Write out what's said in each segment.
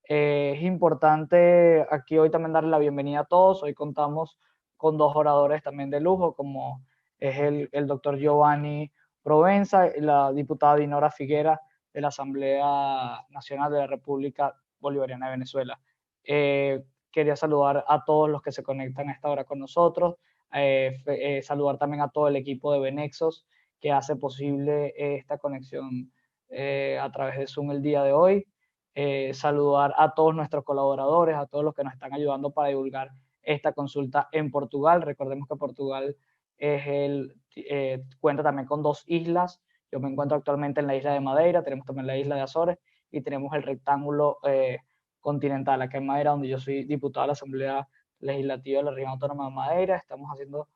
Es importante aquí hoy también darle la bienvenida a todos. Hoy contamos con dos oradores también de lujo, como es el doctor Giovanni Provenza y la diputada Dinora Figuera de la Asamblea Nacional de la República Bolivariana de Venezuela. Quería saludar a todos los que se conectan a esta hora con nosotros, saludar también a todo el equipo de Venexos que hace posible esta conexión a través de Zoom el día de hoy. Saludar a todos nuestros colaboradores, a todos los que nos están ayudando para divulgar esta consulta en Portugal. Recordemos que Portugal cuenta también con dos islas. Yo me encuentro actualmente en la isla de Madeira, tenemos también la isla de Azores y tenemos el rectángulo continental acá en Madeira, donde yo soy diputado de la Asamblea Legislativa de la Región Autónoma de Madeira. Estamos haciendo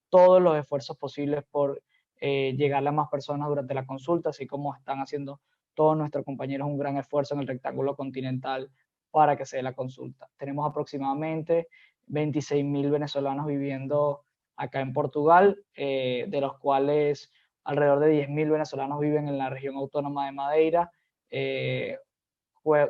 todos los esfuerzos posibles por llegarle a más personas durante la consulta, así como están haciendo todos nuestros compañeros un gran esfuerzo en el rectángulo continental para que se dé la consulta. Tenemos aproximadamente 26.000 venezolanos viviendo acá en Portugal, de los cuales alrededor de 10.000 venezolanos viven en la región autónoma de Madeira,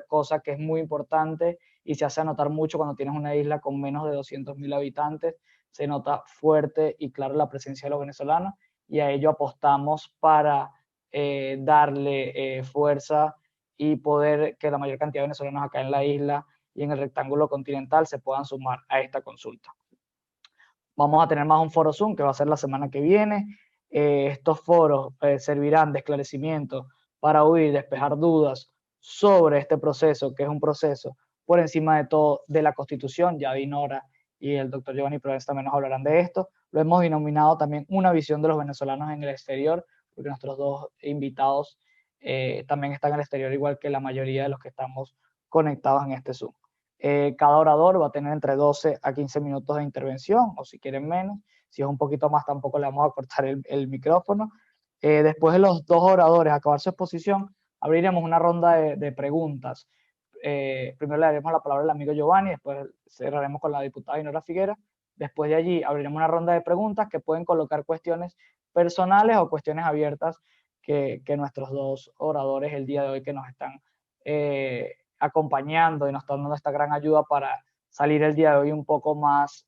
cosa que es muy importante y se hace notar mucho cuando tienes una isla con menos de 200.000 habitantes. Se nota fuerte y claro la presencia de los venezolanos y a ello apostamos para darle fuerza y poder que la mayor cantidad de venezolanos acá en la isla y en el rectángulo continental se puedan sumar a esta consulta. Vamos a tener más un foro Zoom que va a ser la semana que viene. Estos foros servirán de esclarecimiento para oír y despejar dudas sobre este proceso, que es un proceso por encima de todo de la Constitución. Ya Dinora y el doctor Giovanni Provenza también nos hablarán de esto. Lo hemos denominado también una visión de los venezolanos en el exterior, porque nuestros dos invitados también están en el exterior, igual que la mayoría de los que estamos conectados en este Zoom. Cada orador va a tener entre 12 a 15 minutos de intervención, o si quieren menos. Si es un poquito más, tampoco le vamos a cortar el micrófono. Después de los dos oradores acabar su exposición, abriremos una ronda de preguntas. Primero le daremos la palabra al amigo Giovanni, después cerraremos con la diputada Dinora Figuera. Después de allí abriremos una ronda de preguntas que pueden colocar cuestiones personales o cuestiones abiertas que nuestros dos oradores el día de hoy que nos están acompañando y nos están dando esta gran ayuda para salir el día de hoy un poco más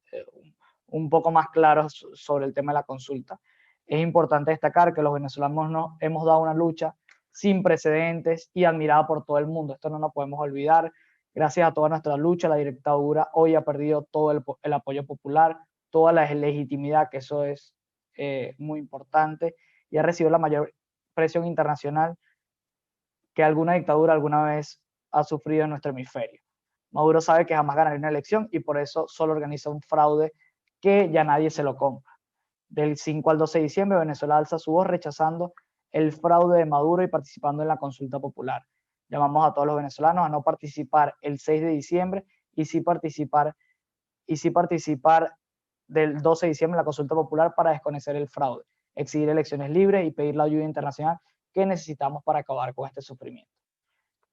claros sobre el tema de la consulta. Es importante destacar que los venezolanos hemos dado una lucha sin precedentes y admirada por todo el mundo. Esto no nos podemos olvidar. Gracias a toda nuestra lucha, la dictadura hoy ha perdido todo el apoyo popular, toda la legitimidad, que eso es muy importante, y ha recibido la mayor presión internacional que alguna dictadura alguna vez ha sufrido en nuestro hemisferio. Maduro sabe que jamás ganará una elección y por eso solo organiza un fraude que ya nadie se lo compra. Del 5 al 12 de diciembre, Venezuela alza su voz rechazando el fraude de Maduro y participando en la consulta popular. Llamamos a todos los venezolanos a no participar el 6 de diciembre y sí participar del 12 de diciembre en la consulta popular para desconocer el fraude, exigir elecciones libres y pedir la ayuda internacional que necesitamos para acabar con este sufrimiento.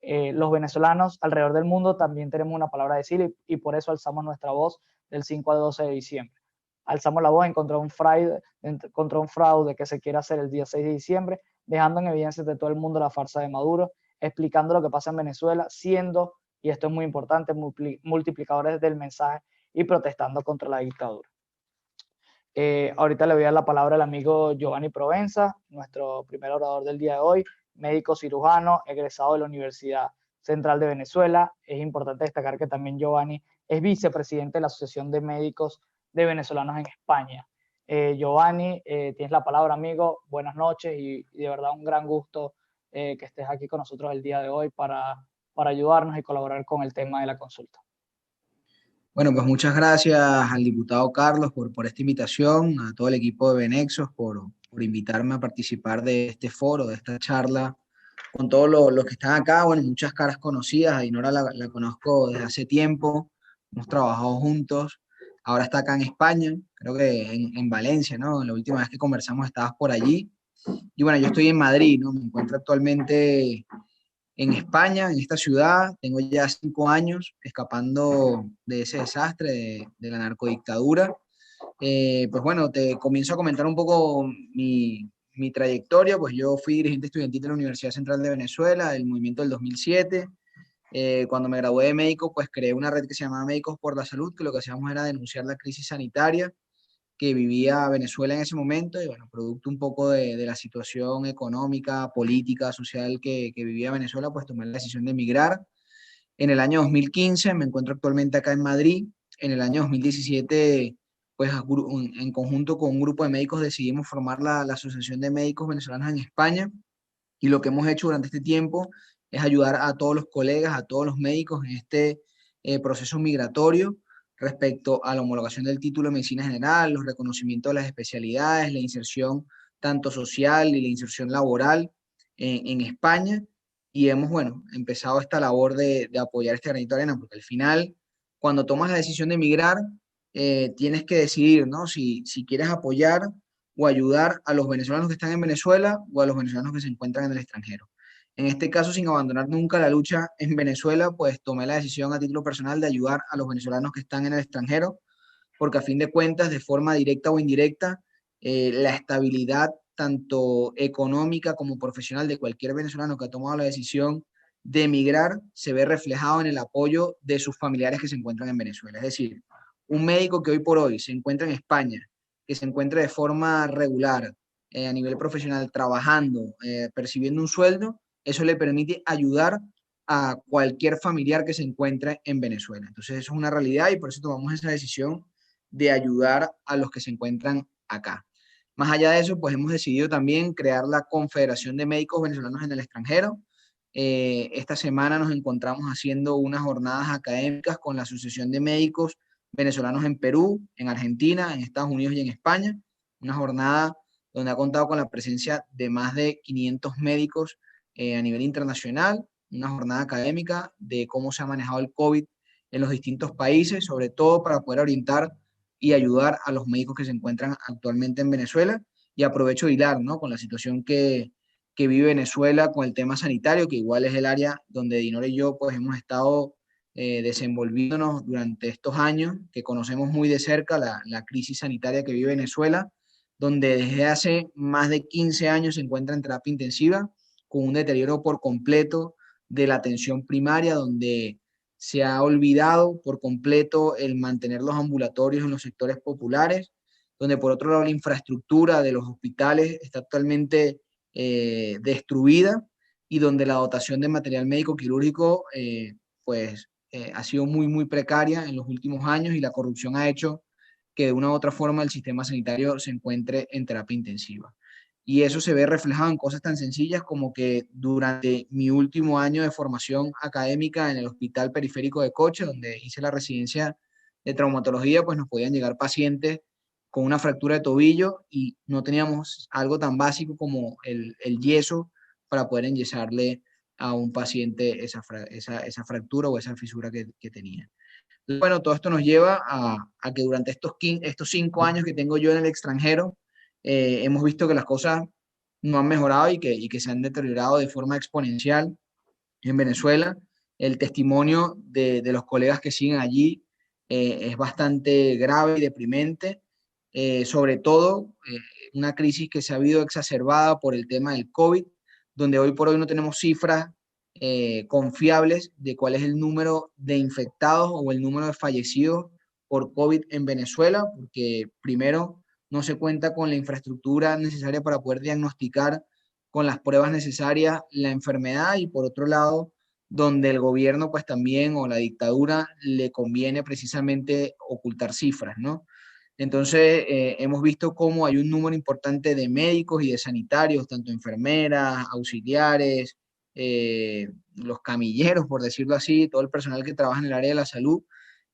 Los venezolanos alrededor del mundo también tenemos una palabra a decir y por eso alzamos nuestra voz del 5 al 12 de diciembre. Alzamos la voz en contra de un fraude que se quiere hacer el día 6 de diciembre, dejando en evidencia de todo el mundo la farsa de Maduro, explicando lo que pasa en Venezuela, siendo, y esto es muy importante, multiplicadores del mensaje y protestando contra la dictadura. Ahorita le voy a dar la palabra al amigo Giovanni Provenza, nuestro primer orador del día de hoy, médico cirujano, egresado de la Universidad Central de Venezuela. Es importante destacar que también Giovanni es vicepresidente de la Asociación de Médicos de Venezolanos en España. Giovanni, tienes la palabra, amigo. Buenas noches y de verdad un gran gusto que estés aquí con nosotros el día de hoy para ayudarnos y colaborar con el tema de la consulta. Bueno, pues muchas gracias al diputado Carlos por esta invitación, a todo el equipo de Venexos por invitarme a participar de este foro, de esta charla, con todos los que están acá. Bueno, muchas caras conocidas, a Dinora la conozco desde hace tiempo, hemos trabajado juntos, ahora está acá en España, creo que en Valencia, ¿no? La última vez que conversamos estabas por allí. Y bueno, yo estoy en Madrid, ¿no? Me encuentro actualmente en España, en esta ciudad. Tengo ya 5 años escapando de ese desastre de la narcodictadura. Pues bueno, te comienzo a comentar un poco mi trayectoria. Pues yo fui dirigente estudiantil de la Universidad Central de Venezuela, del movimiento del 2007. Cuando me gradué de médico, pues creé una red que se llamaba Médicos por la Salud, que lo que hacíamos era denunciar la crisis sanitaria que vivía Venezuela en ese momento y bueno, producto un poco de la situación económica, política, social que vivía Venezuela, pues tomé la decisión de emigrar. En el año 2015 me encuentro actualmente acá en Madrid. En el año 2017, pues en conjunto con un grupo de médicos decidimos formar la Asociación de Médicos Venezolanos en España y lo que hemos hecho durante este tiempo es ayudar a todos los colegas, a todos los médicos en este proceso migratorio respecto a la homologación del título de medicina general, los reconocimientos de las especialidades, la inserción tanto social y la inserción laboral en España. Y hemos, bueno, empezado esta labor de apoyar este granito de arena, porque al final, cuando tomas la decisión de emigrar, tienes que decidir, ¿no? Si quieres apoyar o ayudar a los venezolanos que están en Venezuela o a los venezolanos que se encuentran en el extranjero. En este caso, sin abandonar nunca la lucha en Venezuela, pues tomé la decisión a título personal de ayudar a los venezolanos que están en el extranjero, porque a fin de cuentas, de forma directa o indirecta, la estabilidad tanto económica como profesional de cualquier venezolano que ha tomado la decisión de emigrar se ve reflejado en el apoyo de sus familiares que se encuentran en Venezuela. Es decir, un médico que hoy por hoy se encuentra en España, que se encuentra de forma regular a nivel profesional, trabajando, percibiendo un sueldo, eso le permite ayudar a cualquier familiar que se encuentre en Venezuela. Entonces eso es una realidad y por eso tomamos esa decisión de ayudar a los que se encuentran acá. Más allá de eso, pues hemos decidido también crear la Confederación de Médicos Venezolanos en el Extranjero. Esta semana nos encontramos haciendo unas jornadas académicas con la Asociación de Médicos Venezolanos en Perú, en Argentina, en Estados Unidos y en España. Una jornada donde ha contado con la presencia de más de 500 médicos a nivel internacional. Una jornada académica de cómo se ha manejado el COVID en los distintos países, sobre todo para poder orientar y ayudar a los médicos que se encuentran actualmente en Venezuela. Y aprovecho de hilar, ¿no?, con la situación que vive Venezuela con el tema sanitario, que igual es el área donde Dinora y yo pues hemos estado desenvolviéndonos durante estos años, que conocemos muy de cerca la crisis sanitaria que vive Venezuela, donde desde hace más de 15 años se encuentra en terapia intensiva, con un deterioro por completo de la atención primaria, donde se ha olvidado por completo el mantener los ambulatorios en los sectores populares, donde por otro lado la infraestructura de los hospitales está actualmente destruida y donde la dotación de material médico quirúrgico ha sido muy precaria en los últimos años y la corrupción ha hecho que de una u otra forma el sistema sanitario se encuentre en terapia intensiva. Y eso se ve reflejado en cosas tan sencillas como que durante mi último año de formación académica en el Hospital Periférico de Coche, donde hice la residencia de traumatología, pues nos podían llegar pacientes con una fractura de tobillo y no teníamos algo tan básico como el yeso para poder enyesarle a un paciente esa fractura o esa fisura que tenía. Bueno, todo esto nos lleva a que durante estos 5 años que tengo yo en el extranjero, hemos visto que las cosas no han mejorado y que se han deteriorado de forma exponencial en Venezuela. El testimonio de los colegas que siguen allí es bastante grave y deprimente, sobre todo una crisis que se ha habido exacerbada por el tema del COVID, donde hoy por hoy no tenemos cifras confiables de cuál es el número de infectados o el número de fallecidos por COVID en Venezuela, porque primero no se cuenta con la infraestructura necesaria para poder diagnosticar con las pruebas necesarias la enfermedad y por otro lado, donde el gobierno pues también o la dictadura le conviene precisamente ocultar cifras, ¿no? Entonces, hemos visto cómo hay un número importante de médicos y de sanitarios, tanto enfermeras, auxiliares, los camilleros, por decirlo así, todo el personal que trabaja en el área de la salud,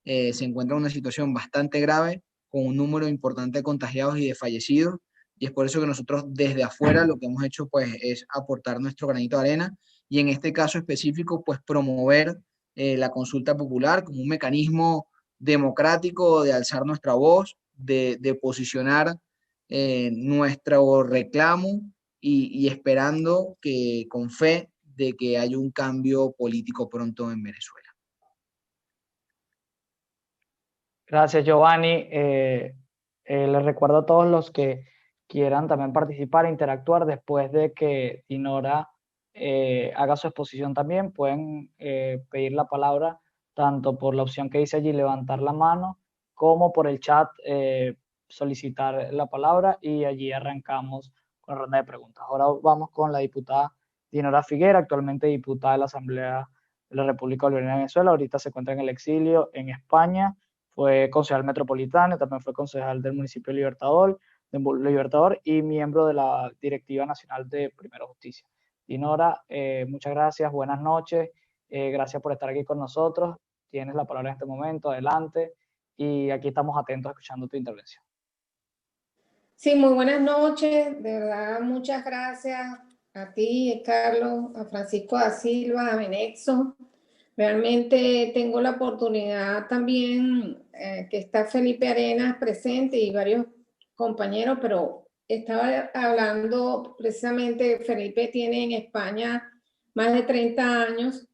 se encuentra en una situación bastante grave, con un número importante de contagiados y de fallecidos, y es por eso que nosotros desde afuera lo que hemos hecho pues es aportar nuestro granito de arena, y en este caso específico pues promover la consulta popular como un mecanismo democrático de alzar nuestra voz, de posicionar nuestro reclamo y esperando que con fe de que haya un cambio político pronto en Venezuela. Gracias, Giovanni. Les recuerdo a todos los que quieran también participar e interactuar después de que Dinora haga su exposición también. Pueden pedir la palabra tanto por la opción que dice allí, levantar la mano, como por el chat, solicitar la palabra, y allí arrancamos con la ronda de preguntas. Ahora vamos con la diputada Dinora Figuera, actualmente diputada de la Asamblea de la República Bolivariana de Venezuela. Ahorita se encuentra en el exilio en España. Fue concejal metropolitano, también fue concejal del municipio Libertador y miembro de la Directiva Nacional de Primera Justicia. Dinora, muchas gracias, buenas noches, gracias por estar aquí con nosotros. Tienes la palabra en este momento, adelante, y aquí estamos atentos escuchando tu intervención. Sí, muy buenas noches, de verdad, muchas gracias a ti, Carlos, a Francisco da Silva, a Venexo. Realmente tengo la oportunidad también, que está Felipe Arenas presente y varios compañeros, pero estaba hablando precisamente, Felipe tiene en España más de 30 años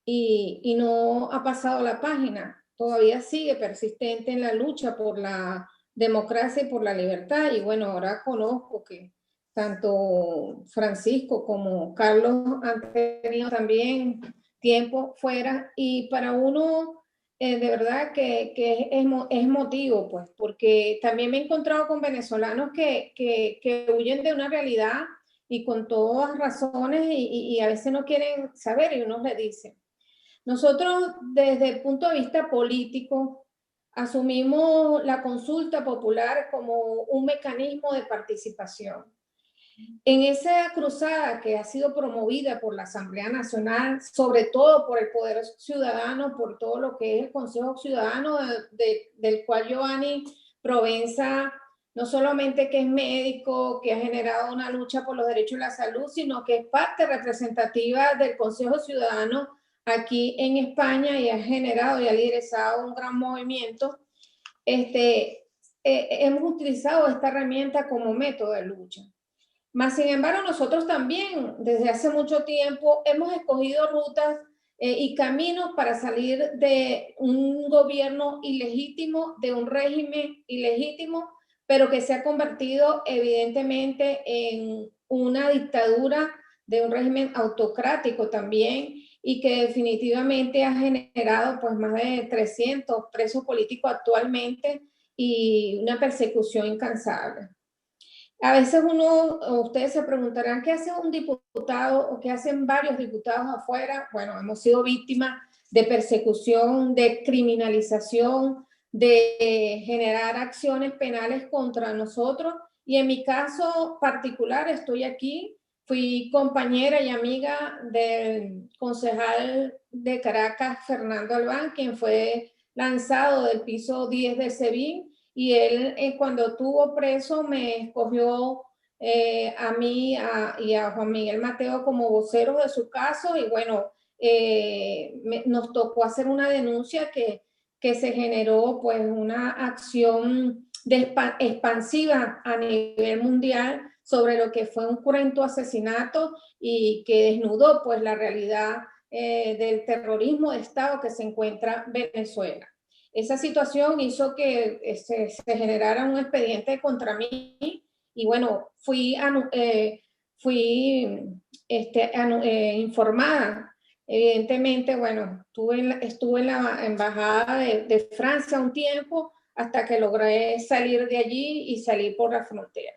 y no ha pasado la página, todavía sigue persistente en la lucha por la democracia y por la libertad. Y bueno, ahora conozco que tanto Francisco como Carlos han tenido también tiempo fuera, y para uno de verdad que es motivo, pues, porque también me he encontrado con venezolanos que huyen de una realidad y con todas razones y a veces no quieren saber, y uno le dice. Nosotros desde el punto de vista político asumimos la consulta popular como un mecanismo de participación. En esa cruzada que ha sido promovida por la Asamblea Nacional, sobre todo por el Poder Ciudadano, por todo lo que es el Consejo Ciudadano, del cual Giovanni Provenza, no solamente que es médico, que ha generado una lucha por los derechos de la salud, sino que es parte representativa del Consejo Ciudadano aquí en España y ha generado y ha liderazado un gran movimiento. Hemos utilizado esta herramienta como método de lucha. Mas, sin embargo, nosotros también desde hace mucho tiempo hemos escogido rutas y caminos para salir de un gobierno ilegítimo, de un régimen ilegítimo, pero que se ha convertido evidentemente en una dictadura, de un régimen autocrático también, y que definitivamente ha generado pues más de 300 presos políticos actualmente y una persecución incansable. A veces ustedes se preguntarán, ¿qué hace un diputado o qué hacen varios diputados afuera? Bueno, hemos sido víctimas de persecución, de criminalización, de generar acciones penales contra nosotros, y en mi caso particular estoy aquí, fui compañera y amiga del concejal de Caracas, Fernando Albán, quien fue lanzado del piso 10 del SEBIN, y él cuando estuvo preso me escogió a mí y a Juan Miguel Mateo como voceros de su caso, y bueno, nos tocó hacer una denuncia que se generó pues una acción expansiva a nivel mundial sobre lo que fue un cruento asesinato y que desnudó pues la realidad del terrorismo de Estado que se encuentra Venezuela. Esa situación hizo que se generara un expediente contra mí, y bueno, fui informada. Evidentemente, bueno, estuve en la embajada de Francia un tiempo hasta que logré salir de allí y salir por la frontera.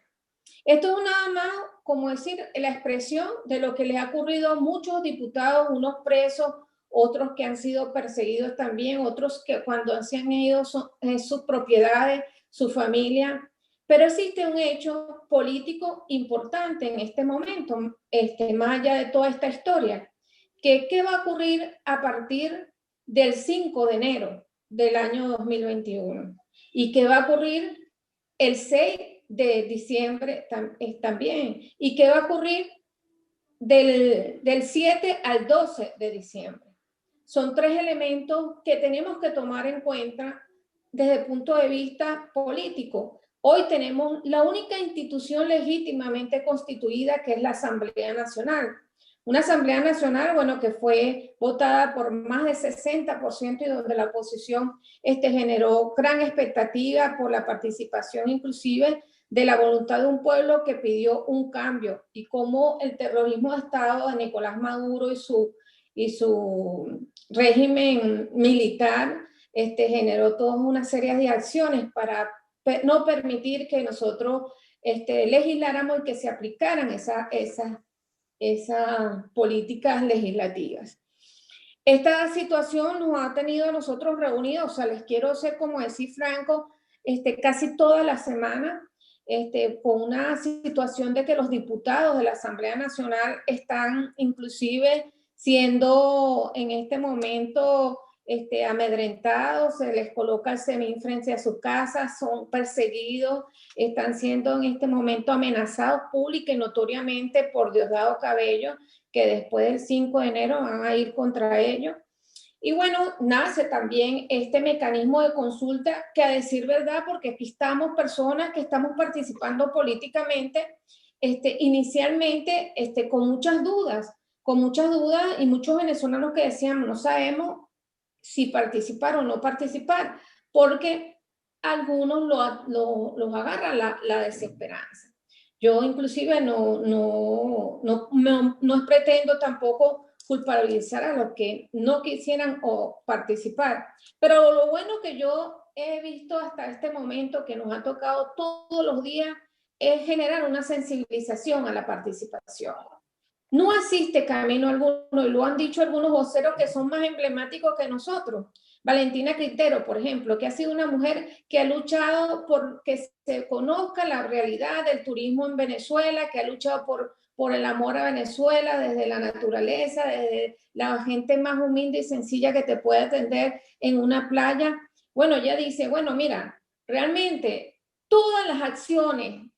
Esto es nada más, como decir, la expresión de lo que les ha ocurrido a muchos diputados, unos presos, otros que han sido perseguidos también, otros que cuando se han ido sus propiedades, su familia. Pero existe un hecho político importante en este momento, más allá de toda esta historia, que ¿qué va a ocurrir a partir del 5 de enero del año 2021? ¿Y qué va a ocurrir el 6 de diciembre también? ¿Y qué va a ocurrir del 7 al 12 de diciembre? Son tres elementos que tenemos que tomar en cuenta desde el punto de vista político. Hoy tenemos la única institución legítimamente constituida, que es la Asamblea Nacional. Una Asamblea Nacional, bueno, que fue votada por más del 60% y donde la oposición generó gran expectativa por la participación inclusive de la voluntad de un pueblo que pidió un cambio, y cómo el terrorismo de Estado de Nicolás Maduro y su régimen militar generó toda una serie de acciones para no permitir que nosotros legisláramos y que se aplicaran esas políticas legislativas. Esta situación nos ha tenido a nosotros reunidos, o sea, les quiero ser, como decir Franco, casi toda la semana, con una situación de que los diputados de la Asamblea Nacional están inclusive siendo en este momento amedrentados, se les coloca el SEBIN frente a sus casas, son perseguidos, están siendo en este momento amenazados pública y notoriamente por Diosdado Cabello, que después del 5 de enero van a ir contra ellos. Y bueno, nace también este mecanismo de consulta que, a decir verdad, porque aquí estamos personas que estamos participando políticamente, inicialmente con muchas dudas y muchos venezolanos que decían, no sabemos si participar o no participar, porque algunos los agarra la desesperanza. Yo inclusive no pretendo tampoco culpabilizar a los que no quisieran participar, pero lo bueno que yo he visto hasta este momento, que nos ha tocado todos los días, es generar una sensibilización a la participación. No existe camino alguno, y lo han dicho algunos voceros que son más emblemáticos que nosotros. Valentina Quintero, por ejemplo, que ha sido una mujer que ha luchado por que se conozca la realidad del turismo en Venezuela, que ha luchado por el amor a Venezuela desde la naturaleza, desde la gente más humilde y sencilla que te puede atender en una playa. Bueno, ella dice, bueno, mira, realmente todas las acciones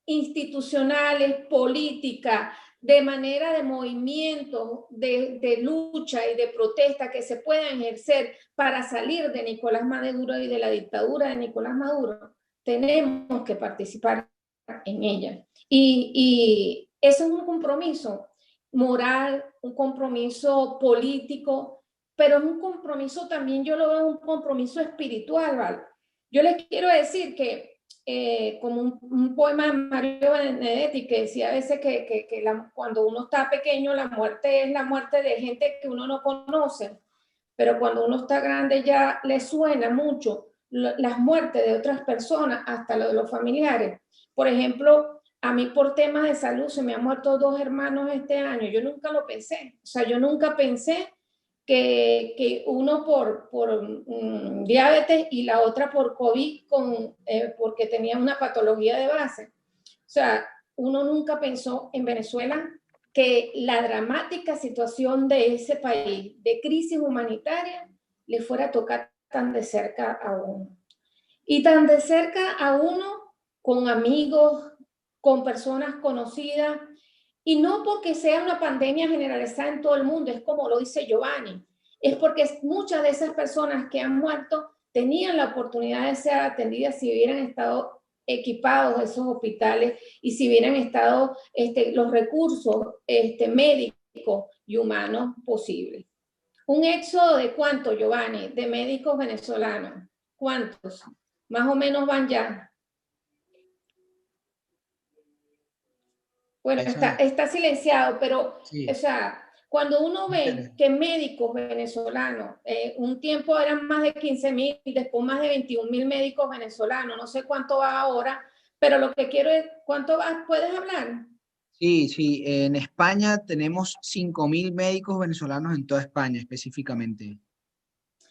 institucionales, políticas, de manera de movimiento, de lucha y de protesta que se puedan ejercer para salir de Nicolás Maduro y de la dictadura de Nicolás Maduro, tenemos que participar en ella. Y ese es un compromiso moral, un compromiso político, pero es un compromiso también, yo lo veo un compromiso espiritual, ¿vale? Yo les quiero decir que como un poema de Mario Benedetti que decía a veces que cuando uno está pequeño la muerte es la muerte de gente que uno no conoce, pero cuando uno está grande ya le suena mucho las muertes de otras personas, hasta lo de los familiares. Por ejemplo, a mí por temas de salud se me han muerto 2 hermanos este año, yo nunca lo pensé, o sea, yo nunca pensé que uno por diabetes y la otra por COVID porque tenía una patología de base. O sea, uno nunca pensó en Venezuela que la dramática situación de ese país, de crisis humanitaria, le fuera a tocar tan de cerca a uno. Y tan de cerca a uno con amigos, con personas conocidas, y no porque sea una pandemia generalizada en todo el mundo, es como lo dice Giovanni, es porque muchas de esas personas que han muerto tenían la oportunidad de ser atendidas si hubieran estado equipados esos hospitales y si hubieran estado los recursos médicos y humanos posibles. Un éxodo de ¿cuánto, Giovanni? De médicos venezolanos. ¿Cuántos? Más o menos van ya. Bueno, está silenciado, pero, sí. O sea, cuando uno ve que médicos venezolanos, un tiempo eran más de 15.000, después más de 21.000 médicos venezolanos, no sé cuánto va ahora, pero lo que quiero es, ¿cuánto va? ¿Puedes hablar? Sí, en España tenemos 5.000 médicos venezolanos en toda España específicamente.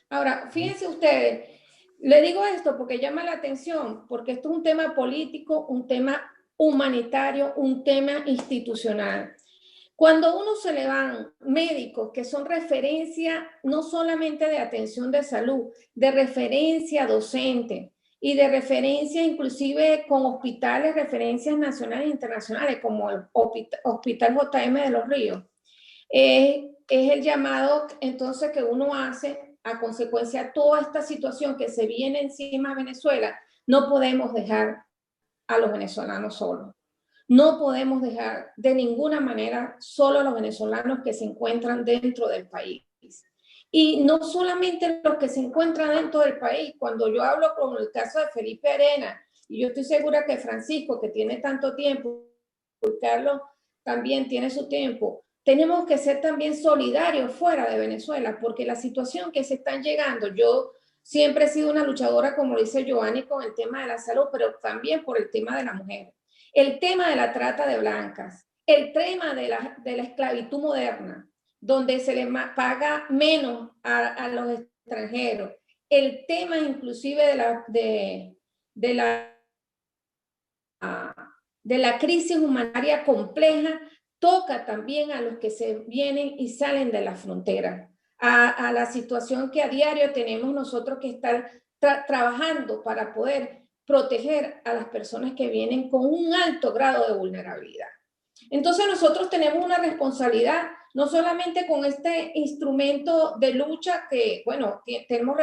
Ahora, fíjense ustedes, le digo esto porque llama la atención, porque esto es un tema político, un tema humanitario, un tema institucional. Cuando uno se le van médicos que son referencia no solamente de atención de salud, de referencia docente y de referencia inclusive con hospitales, referencias nacionales e internacionales como el Hospital JM de Los Ríos, es el llamado entonces que uno hace a consecuencia de toda esta situación que se viene encima de Venezuela. No podemos dejar a los venezolanos solos. No podemos dejar de ninguna manera solo a los venezolanos que se encuentran dentro del país. Y no solamente los que se encuentran dentro del país. Cuando yo hablo con el caso de Felipe Arena, y yo estoy segura que Francisco, que tiene tanto tiempo, y Carlos también tiene su tiempo, tenemos que ser también solidarios fuera de Venezuela, porque la situación que se están llegando, yo siempre he sido una luchadora, como dice Giovanni, con el tema de la salud, pero también por el tema de la mujer, el tema de la trata de blancas, el tema de la esclavitud moderna, donde se les paga menos a los extranjeros, el tema inclusive de la crisis humanitaria compleja, toca también a los que se vienen y salen de la frontera, a la situación que a diario tenemos nosotros que estar trabajando para poder proteger a las personas que vienen con un alto grado de vulnerabilidad. Entonces nosotros tenemos una responsabilidad, no solamente con este instrumento de lucha que, bueno, tenemos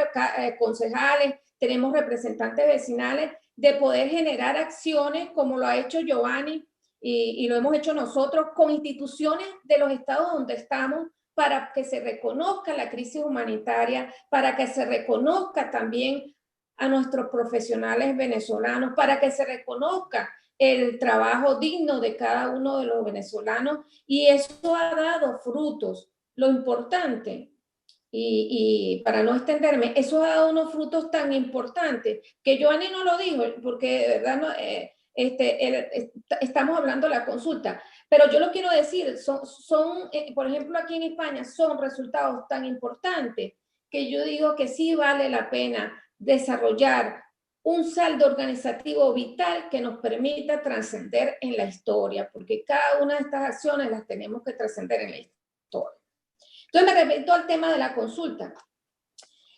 concejales, tenemos representantes vecinales, de poder generar acciones como lo ha hecho Giovanni y lo hemos hecho nosotros con instituciones de los estados donde estamos para que se reconozca la crisis humanitaria, para que se reconozca también a nuestros profesionales venezolanos, para que se reconozca el trabajo digno de cada uno de los venezolanos, y eso ha dado frutos. Lo importante, y para no extenderme, eso ha dado unos frutos tan importantes que Giovanni no lo dijo, porque de verdad no, estamos hablando de la consulta, pero yo lo quiero decir, por ejemplo, aquí en España son resultados tan importantes que yo digo que sí vale la pena desarrollar un saldo organizativo vital que nos permita trascender en la historia, porque cada una de estas acciones las tenemos que trascender en la historia. Entonces me repito al tema de la consulta.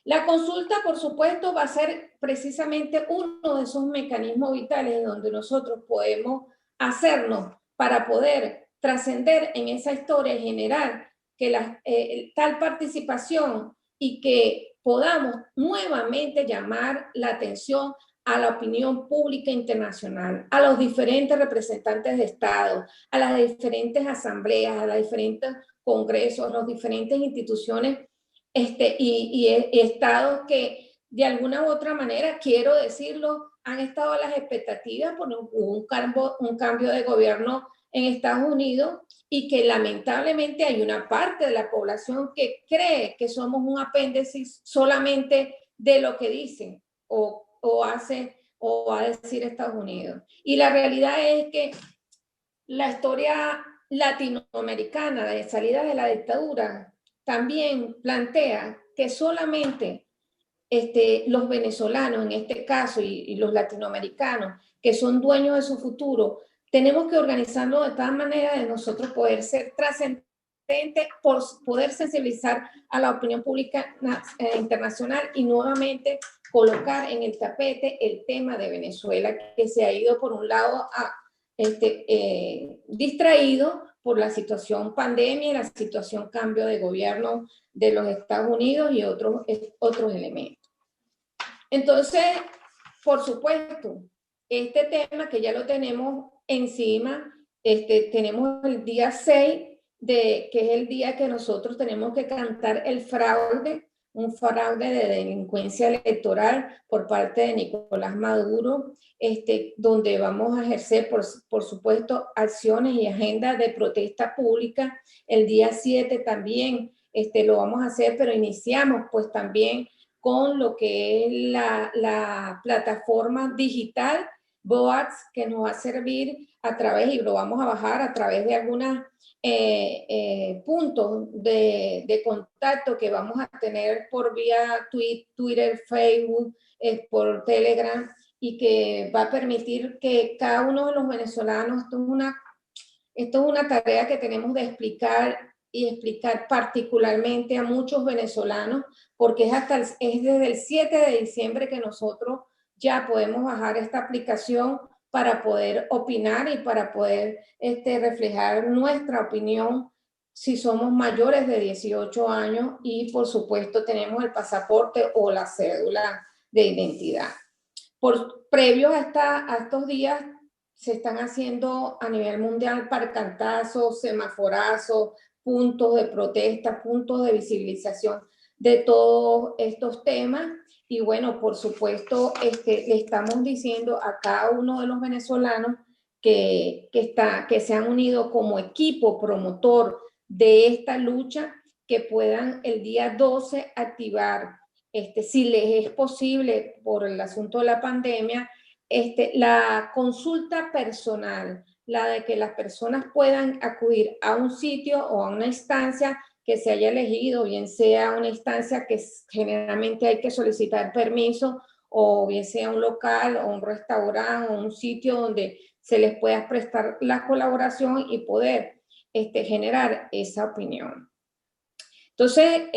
La consulta, por supuesto, va a ser precisamente uno de esos mecanismos vitales donde nosotros podemos hacernos para poder trascender en esa historia y generar que tal participación y que podamos nuevamente llamar la atención a la opinión pública internacional, a los diferentes representantes de Estado, a las diferentes asambleas, a los diferentes congresos, a las diferentes instituciones y estados que de alguna u otra manera, quiero decirlo, han estado a las expectativas por un cambio de gobierno en Estados Unidos y que lamentablemente hay una parte de la población que cree que somos un apéndice solamente de lo que dicen o hace o va a decir Estados Unidos. Y la realidad es que la historia latinoamericana de salida de la dictadura también plantea que solamente los venezolanos, en este caso, y los latinoamericanos, que son dueños de su futuro, tenemos que organizarnos de tal manera de nosotros poder ser trascendentes, por poder sensibilizar a la opinión pública internacional y nuevamente colocar en el tapete el tema de Venezuela, que se ha ido por un lado distraído por la situación pandemia y la situación cambio de gobierno de los Estados Unidos y otros elementos. Entonces, por supuesto, este tema que ya lo tenemos encima, tenemos el día 6, que es el día que nosotros tenemos que cantar el fraude, un fraude de delincuencia electoral por parte de Nicolás Maduro, donde vamos a ejercer, por supuesto, acciones y agendas de protesta pública. El día 7 también lo vamos a hacer, pero iniciamos pues también con lo que es la plataforma digital BOATS, que nos va a servir a través, y lo vamos a bajar a través de algunos puntos de contacto que vamos a tener por vía Twitter, Facebook, por Telegram, y que va a permitir que cada uno de los venezolanos, esto es una tarea que tenemos de explicar particularmente a muchos venezolanos, porque es desde el 7 de diciembre que nosotros ya podemos bajar esta aplicación para poder opinar y para poder reflejar nuestra opinión si somos mayores de 18 años y por supuesto tenemos el pasaporte o la cédula de identidad. Previo a estos días se están haciendo a nivel mundial parcantazos, semaforazos, puntos de protesta, puntos de visibilización de todos estos temas. Y bueno, por supuesto, le estamos diciendo a cada uno de los venezolanos que se han unido como equipo promotor de esta lucha, que puedan el día 12 activar, si les es posible por el asunto de la pandemia, la consulta personal, la de que las personas puedan acudir a un sitio o a una instancia que se haya elegido, bien sea una instancia que generalmente hay que solicitar permiso, o bien sea un local o un restaurante o un sitio donde se les pueda prestar la colaboración y poder generar esa opinión. Entonces,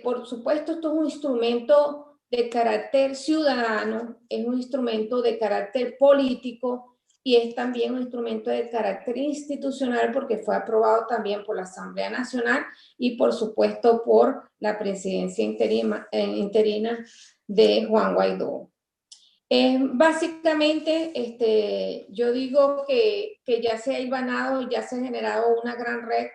por supuesto, esto es un instrumento de carácter ciudadano, es un instrumento de carácter político y es también un instrumento de carácter institucional porque fue aprobado también por la Asamblea Nacional y por supuesto por la presidencia interina de Juan Guaidó. Básicamente, yo digo que ya se ha hilvanado, ya se ha generado una gran red,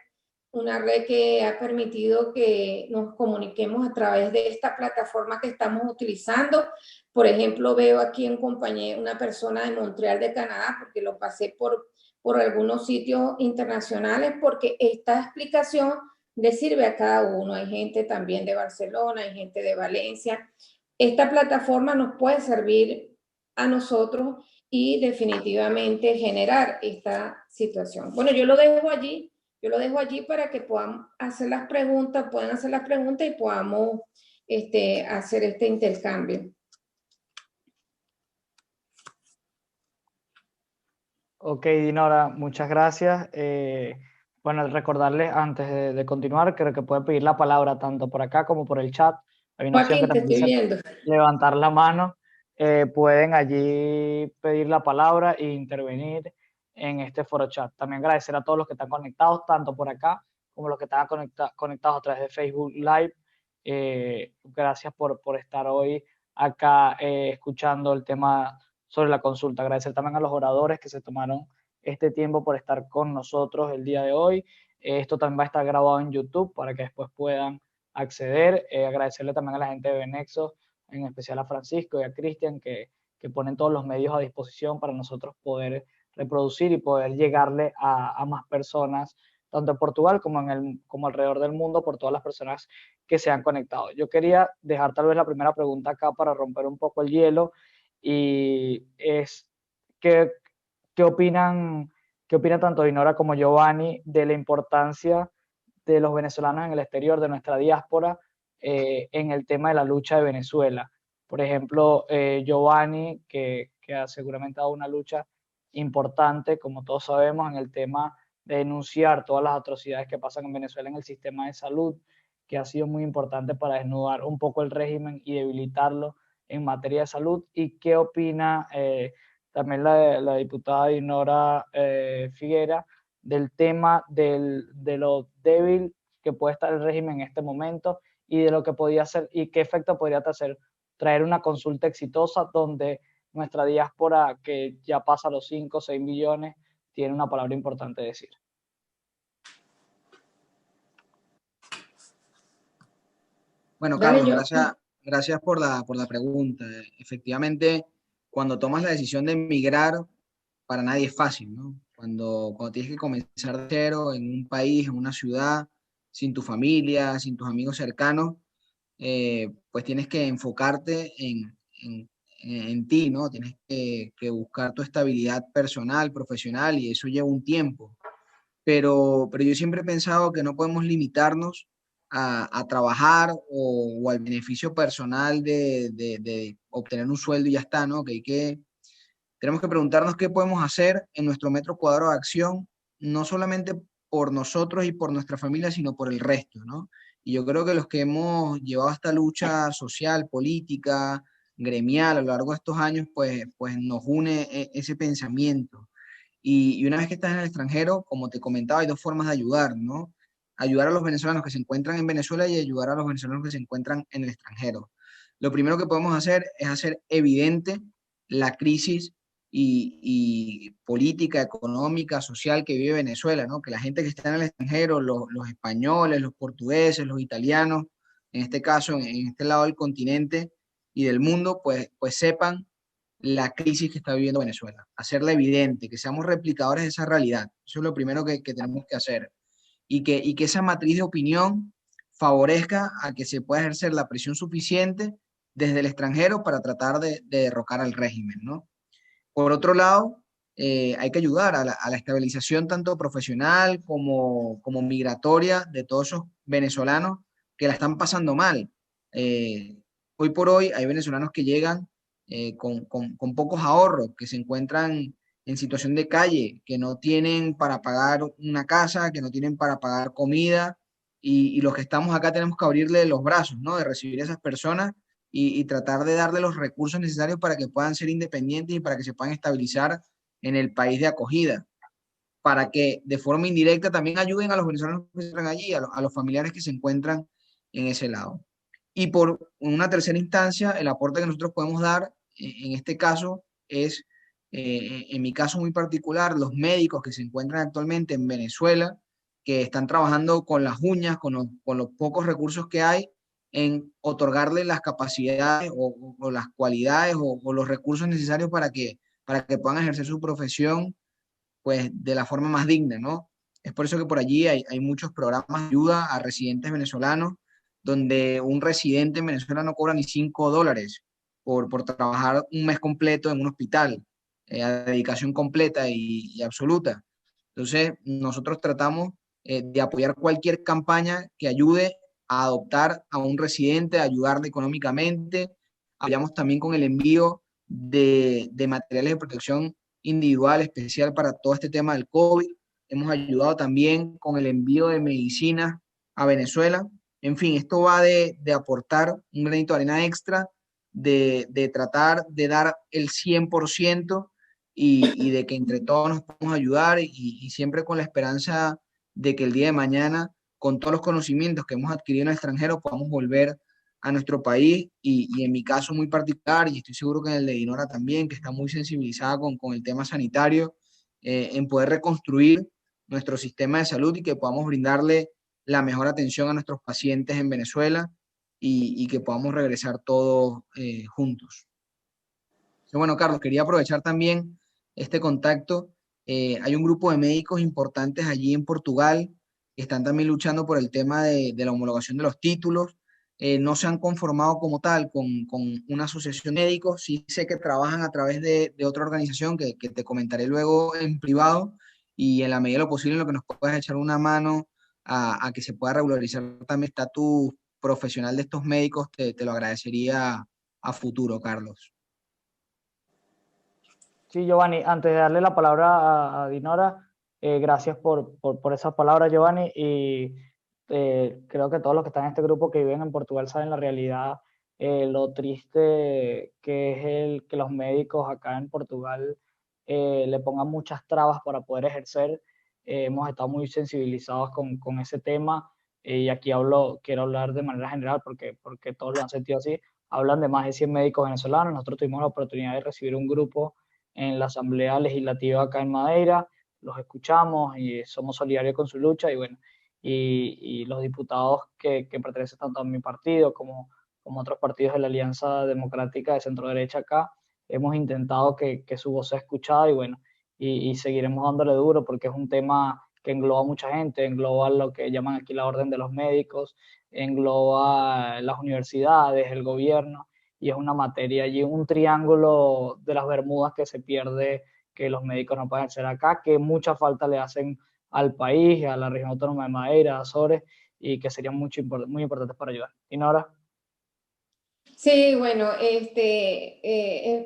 una red que ha permitido que nos comuniquemos a través de esta plataforma que estamos utilizando. Por ejemplo, veo aquí en compañía una persona de Montreal, de Canadá, porque lo pasé por algunos sitios internacionales, porque esta explicación le sirve a cada uno. Hay gente también de Barcelona, hay gente de Valencia. Esta plataforma nos puede servir a nosotros y definitivamente generar esta situación. Bueno, yo lo dejo allí para que puedan hacer las preguntas, y podamos hacer este intercambio. Ok, Dinora, muchas gracias. Bueno, recordarles antes de continuar, creo que pueden pedir la palabra tanto por acá como por el chat. Hay una opción que Joaquín, te también estoy dice viendo. levantar la mano. Pueden allí pedir la palabra e intervenir en este foro chat. También agradecer a todos los que están conectados, tanto por acá como los que están conectados a través de Facebook Live. Gracias por estar hoy acá escuchando el tema sobre la consulta. Agradecer también a los oradores que se tomaron este tiempo por estar con nosotros el día de hoy. Esto también va a estar grabado en YouTube para que después puedan acceder. Agradecerle también a la gente de Venexos, en especial a Francisco y a Cristian, que ponen todos los medios a disposición para nosotros poder reproducir y poder llegarle a más personas, tanto en Portugal como alrededor del mundo, por todas las personas que se han conectado. Yo quería dejar tal vez la primera pregunta acá para romper un poco el hielo, y es ¿qué opinan tanto Dinora como Giovanni de la importancia de los venezolanos en el exterior, de nuestra diáspora, en el tema de la lucha de Venezuela? Por ejemplo, Giovanni, que seguramente ha dado una lucha importante, como todos sabemos, en el tema de denunciar todas las atrocidades que pasan en Venezuela en el sistema de salud, que ha sido muy importante para desnudar un poco el régimen y debilitarlo en materia de salud. ¿Y qué opina también la diputada Dinora Figuera del tema de lo débil que puede estar el régimen en este momento y de lo que podría hacer y qué efecto podría traer una consulta exitosa donde nuestra diáspora, que ya pasa los 5 o 6 millones, tiene una palabra importante de decir? Bueno, Carlos, gracias por la pregunta. Efectivamente, cuando tomas la decisión de emigrar, para nadie es fácil, ¿no? Cuando tienes que comenzar de cero en un país, en una ciudad, sin tu familia, sin tus amigos cercanos, pues tienes que enfocarte en ti, ¿no? Tienes que buscar tu estabilidad personal, profesional, y eso lleva un tiempo. Pero yo siempre he pensado que no podemos limitarnos a trabajar o al beneficio personal de obtener un sueldo y ya está, ¿no? Tenemos que preguntarnos qué podemos hacer en nuestro metro cuadrado de acción, no solamente por nosotros y por nuestra familia, sino por el resto, ¿no? Y yo creo que los que hemos llevado esta lucha social, política, gremial a lo largo de estos años, pues nos une ese pensamiento. Y una vez que estás en el extranjero, como te comentaba, hay dos formas de ayudar, ¿no? Ayudar a los venezolanos que se encuentran en Venezuela y ayudar a los venezolanos que se encuentran en el extranjero. Lo primero que podemos hacer es hacer evidente la crisis y política, económica, social que vive Venezuela, ¿no? Que la gente que está en el extranjero, los españoles, los portugueses, los italianos, en este caso, en este lado del continente y del mundo, pues sepan la crisis que está viviendo Venezuela, hacerla evidente, que seamos replicadores de esa realidad. Eso es lo primero que tenemos que hacer. Y que esa matriz de opinión favorezca a que se pueda ejercer la presión suficiente desde el extranjero para tratar de derrocar al régimen, ¿no? Por otro lado, hay que ayudar a la estabilización tanto profesional como migratoria de todos esos venezolanos que la están pasando mal. Hoy por hoy hay venezolanos que llegan con pocos ahorros, que se encuentran en situación de calle, que no tienen para pagar una casa, que no tienen para pagar comida, y los que estamos acá tenemos que abrirle los brazos, ¿no? De recibir a esas personas y tratar de darle los recursos necesarios para que puedan ser independientes y para que se puedan estabilizar en el país de acogida, para que de forma indirecta también ayuden a los venezolanos que están allí, a los familiares que se encuentran en ese lado. Y por una tercera instancia, el aporte que nosotros podemos dar en este caso es, en mi caso muy particular, los médicos que se encuentran actualmente en Venezuela, que están trabajando con las uñas, con los pocos recursos que hay, en otorgarle las capacidades o las cualidades o los recursos necesarios para que puedan ejercer su profesión pues de la forma más digna, ¿no? Es por eso que por allí hay muchos programas de ayuda a residentes venezolanos, donde un residente en Venezuela no cobra ni $5 por trabajar un mes completo en un hospital, a dedicación completa y absoluta. Entonces, nosotros tratamos de apoyar cualquier campaña que ayude a adoptar a un residente, a ayudarle económicamente. Apoyamos también con el envío de materiales de protección individual especial para todo este tema del COVID. Hemos ayudado también con el envío de medicinas a Venezuela. En fin, esto va de aportar un granito de arena extra, de tratar de dar el 100% y de que entre todos nos podamos ayudar y siempre con la esperanza de que el día de mañana, con todos los conocimientos que hemos adquirido en el extranjero, podamos volver a nuestro país y en mi caso muy particular, y estoy seguro que en el de Dinora también, que está muy sensibilizada con el tema sanitario, en poder reconstruir nuestro sistema de salud y que podamos brindarle la mejor atención a nuestros pacientes en Venezuela y que podamos regresar todos juntos. Entonces, bueno, Carlos, quería aprovechar también este contacto. Hay un grupo de médicos importantes allí en Portugal que están también luchando por el tema de la homologación de los títulos. No se han conformado como tal con una asociación de médicos. Sí sé que trabajan a través de otra organización que te comentaré luego en privado y en la medida de lo posible en lo que nos puedas echar una mano a que se pueda regularizar también el estatus profesional de estos médicos, te lo agradecería a futuro, Carlos. Sí, Giovanni, antes de darle la palabra a Dinora, gracias por esas palabras, Giovanni, y creo que todos los que están en este grupo que viven en Portugal saben la realidad, lo triste que es que los médicos acá en Portugal le pongan muchas trabas para poder ejercer. Hemos estado muy sensibilizados con ese tema, y aquí quiero hablar de manera general porque todos lo han sentido así. Hablan de más de 100 médicos venezolanos. Nosotros tuvimos la oportunidad de recibir un grupo en la Asamblea Legislativa acá en Madeira, los escuchamos y somos solidarios con su lucha y bueno, y los diputados que pertenecen tanto a mi partido como otros partidos de la Alianza Democrática de Centro Derecha acá, hemos intentado que su voz sea escuchada y bueno, y seguiremos dándole duro porque es un tema que engloba a mucha gente, engloba lo que llaman aquí la orden de los médicos, engloba las universidades, el gobierno, y es una materia allí, un triángulo de las Bermudas que se pierde, que los médicos no pueden ser acá, que mucha falta le hacen al país, a la región autónoma de Madeira, a Azores, y que serían muy importantes para ayudar. ¿Y Nora? Sí, bueno,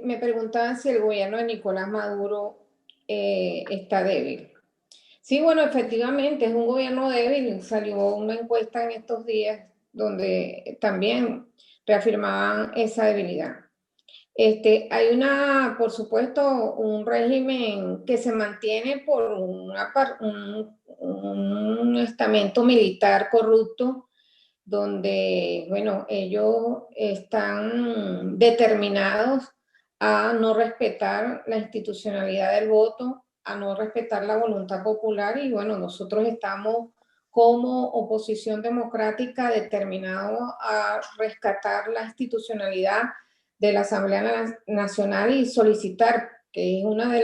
me preguntaban si el gobierno de Nicolás Maduro está débil. Sí, bueno, efectivamente es un gobierno débil. Salió una encuesta en estos días donde también reafirmaban esa debilidad. Hay por supuesto, un régimen que se mantiene por un estamento militar corrupto, donde, bueno, ellos están determinados a no respetar la institucionalidad del voto, a no respetar la voluntad popular y, bueno, nosotros estamos como oposición democrática determinado a rescatar la institucionalidad de la Asamblea Nacional y solicitar, que es uno de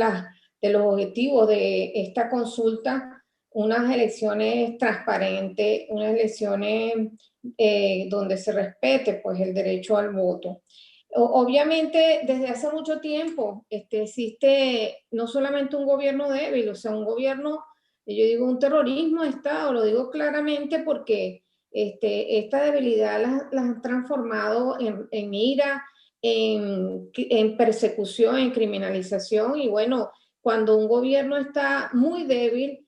los objetivos de esta consulta, unas elecciones transparentes, unas elecciones donde se respete pues, el derecho al voto. Obviamente, desde hace mucho tiempo existe no solamente un gobierno débil, o sea, un gobierno, yo digo un terrorismo de Estado, lo digo claramente porque esta debilidad las han transformado en ira, en persecución, en criminalización, y bueno, cuando un gobierno está muy débil,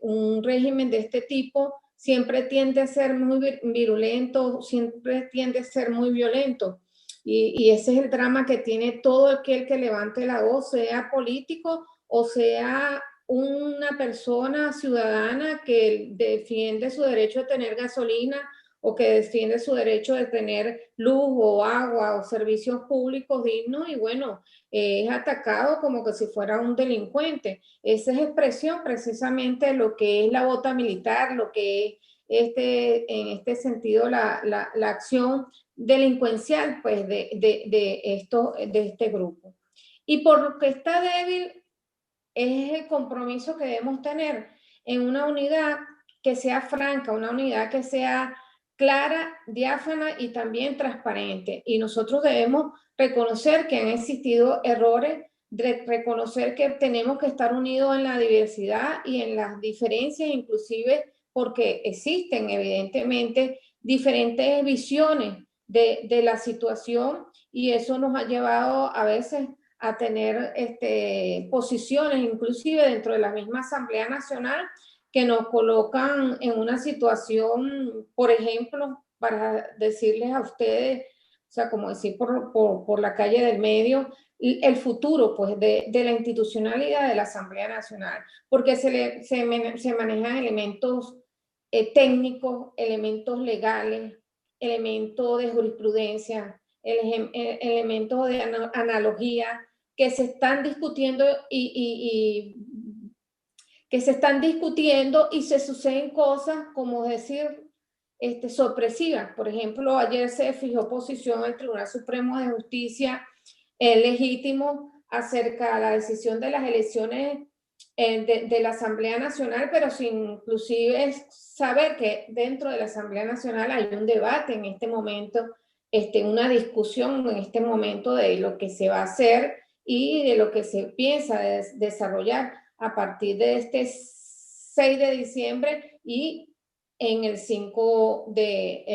un régimen de este tipo siempre tiende a ser muy virulento, siempre tiende a ser muy violento. Y ese es el drama que tiene todo aquel que levante la voz, sea político o sea una persona ciudadana que defiende su derecho a tener gasolina o que defiende su derecho de tener luz o agua o servicios públicos dignos, y bueno, es atacado como que si fuera un delincuente. Esa es expresión precisamente de lo que es la bota militar, lo que es en este sentido la acción delincuencial pues, de este grupo. Y por lo que está débil es el compromiso que debemos tener en una unidad que sea franca, una unidad que sea clara, diáfana y también transparente. Y nosotros debemos reconocer que han existido errores, reconocer que tenemos que estar unidos en la diversidad y en las diferencias, inclusive porque existen evidentemente diferentes visiones de la situación, y eso nos ha llevado a veces a tener posiciones, inclusive dentro de la misma Asamblea Nacional, que nos colocan en una situación, por ejemplo, para decirles a ustedes, o sea, como decir por la calle del medio, el futuro pues, de la institucionalidad de la Asamblea Nacional, porque se manejan elementos técnicos, elementos legales, elementos de jurisprudencia, elementos de analogía, que se están discutiendo y se suceden cosas como decir sorpresivas. Por ejemplo, ayer se fijó posición el Tribunal Supremo de Justicia legítimo acerca de la decisión de las elecciones de la Asamblea Nacional, pero sin inclusive saber que dentro de la Asamblea Nacional hay un debate en este momento, una discusión en este momento de lo que se va a hacer y de lo que se piensa desarrollar a partir de este 6 de diciembre y en el 5 de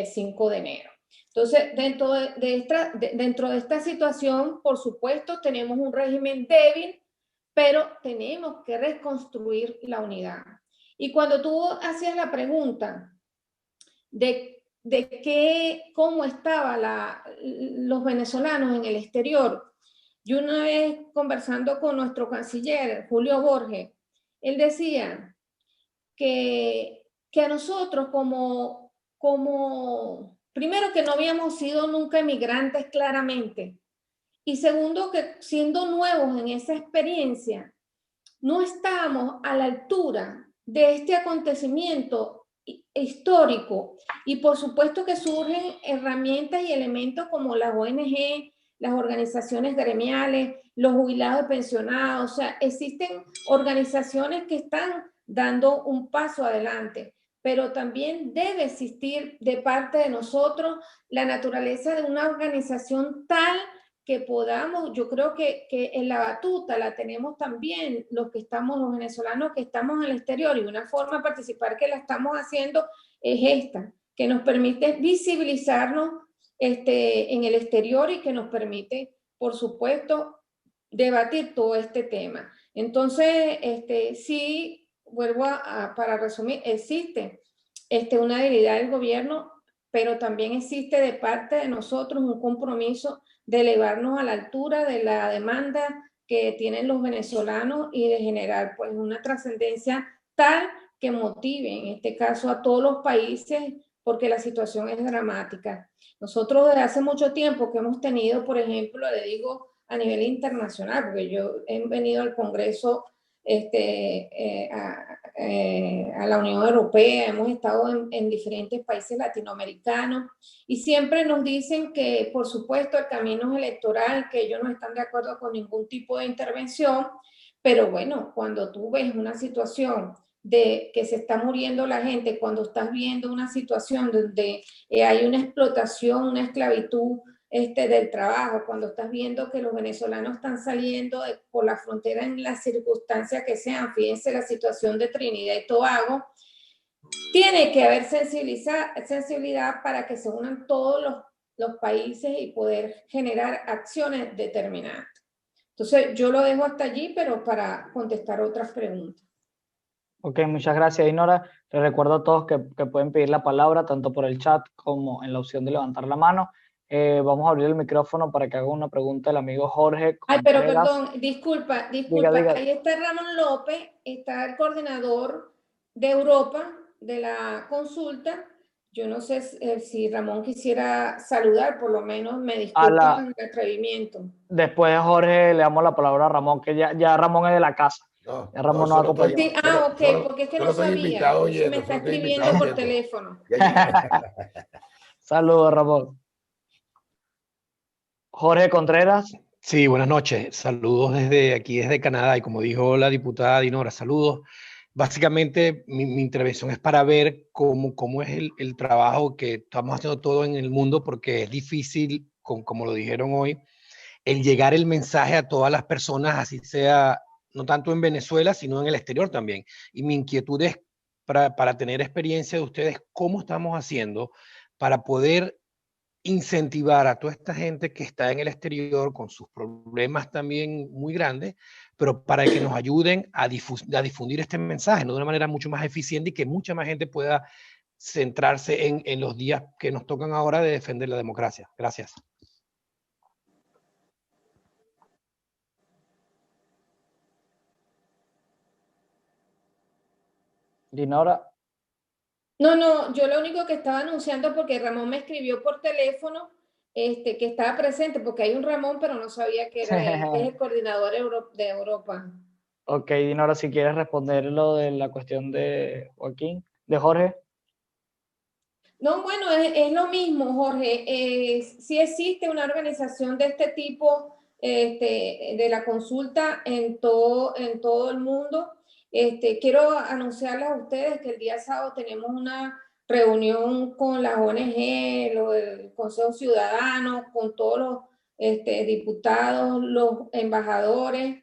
enero. Entonces, dentro de esta situación, por supuesto, tenemos un régimen débil, pero tenemos que reconstruir la unidad. Y cuando tú hacías la pregunta de cómo estaban los venezolanos en el exterior, yo una vez conversando con nuestro canciller, Julio Borges, él decía que a nosotros como primero que no habíamos sido nunca emigrantes claramente, y segundo que siendo nuevos en esa experiencia, no estábamos a la altura de este acontecimiento histórico. Y por supuesto que surgen herramientas y elementos como las ONG, las organizaciones gremiales, los jubilados y pensionados. O sea, existen organizaciones que están dando un paso adelante, pero también debe existir de parte de nosotros la naturaleza de una organización tal que podamos, yo creo que en la batuta la tenemos también los venezolanos que estamos en el exterior, y una forma de participar que la estamos haciendo es esta, que nos permite visibilizarnos en el exterior y que nos permite, por supuesto, debatir todo este tema. Entonces, sí, para resumir, existe una debilidad del gobierno, pero también existe de parte de nosotros un compromiso de elevarnos a la altura de la demanda que tienen los venezolanos y de generar pues una trascendencia tal que motive en este caso a todos los países, porque la situación es dramática. Nosotros desde hace mucho tiempo que hemos tenido, por ejemplo, le digo a nivel internacional, porque yo he venido al Congreso a la Unión Europea, hemos estado en diferentes países latinoamericanos y siempre nos dicen que, por supuesto, el camino es electoral, que ellos no están de acuerdo con ningún tipo de intervención, pero bueno, cuando tú ves una situación de que se está muriendo la gente, cuando estás viendo una situación donde hay una explotación, una esclavitud del trabajo, cuando estás viendo que los venezolanos están saliendo por la frontera en las circunstancias que sean, fíjense la situación de Trinidad y Tobago, tiene que haber sensibilidad para que se unan todos los países y poder generar acciones determinantes. Entonces, yo lo dejo hasta allí, pero para contestar otras preguntas. Ok, muchas gracias, Dinora. Les recuerdo a todos que pueden pedir la palabra tanto por el chat como en la opción de levantar la mano. Vamos a abrir el micrófono para que haga una pregunta el amigo Jorge Contreras. Ay, pero perdón, disculpa. Diga. Ahí está Ramón López, está el coordinador de Europa de la consulta. Yo no sé si Ramón quisiera saludar, por lo menos me disculpan el atrevimiento. Después de Jorge le damos la palabra a Ramón, que ya Ramón es de la casa. No, ya Ramón nos acompañó. Sí, ok, porque es que no sabía. Me está escribiendo por teléfono. Saludos, Ramón. Jorge Contreras. Sí, buenas noches. Saludos desde aquí, desde Canadá. Y como dijo la diputada Dinora, saludos. Básicamente, mi intervención es para ver cómo es el trabajo que estamos haciendo todo en el mundo, porque es difícil, como lo dijeron hoy, el llegar el mensaje a todas las personas, así sea, no tanto en Venezuela, sino en el exterior también. Y mi inquietud es para tener experiencia de ustedes, cómo estamos haciendo para poder incentivar a toda esta gente que está en el exterior con sus problemas también muy grandes, pero para que nos ayuden a difundir este mensaje, ¿no? De una manera mucho más eficiente y que mucha más gente pueda centrarse en los días que nos tocan ahora de defender la democracia. Gracias. Dinora. No, yo lo único que estaba anunciando, porque Ramón me escribió por teléfono, que estaba presente, porque hay un Ramón, pero no sabía que era él, que es el coordinador de Europa. Ok, Dinora, si quieres responder lo de la cuestión de Joaquín, de Jorge. No, bueno, es lo mismo, Jorge. Sí existe una organización de este tipo, de la consulta en todo el mundo. Quiero anunciarles a ustedes que el día sábado tenemos una reunión con las ONG, el Consejo Ciudadano, con todos los diputados, los embajadores.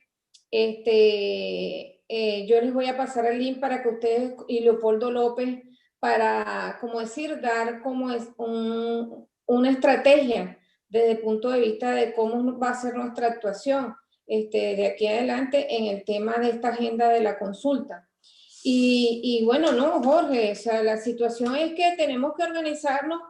Yo les voy a pasar el link para que ustedes y Leopoldo López, para, como decir, dar como es una estrategia desde el punto de vista de cómo va a ser nuestra actuación de aquí adelante en el tema de esta agenda de la consulta. Y bueno, no, Jorge, o sea, la situación es que tenemos que organizarnos,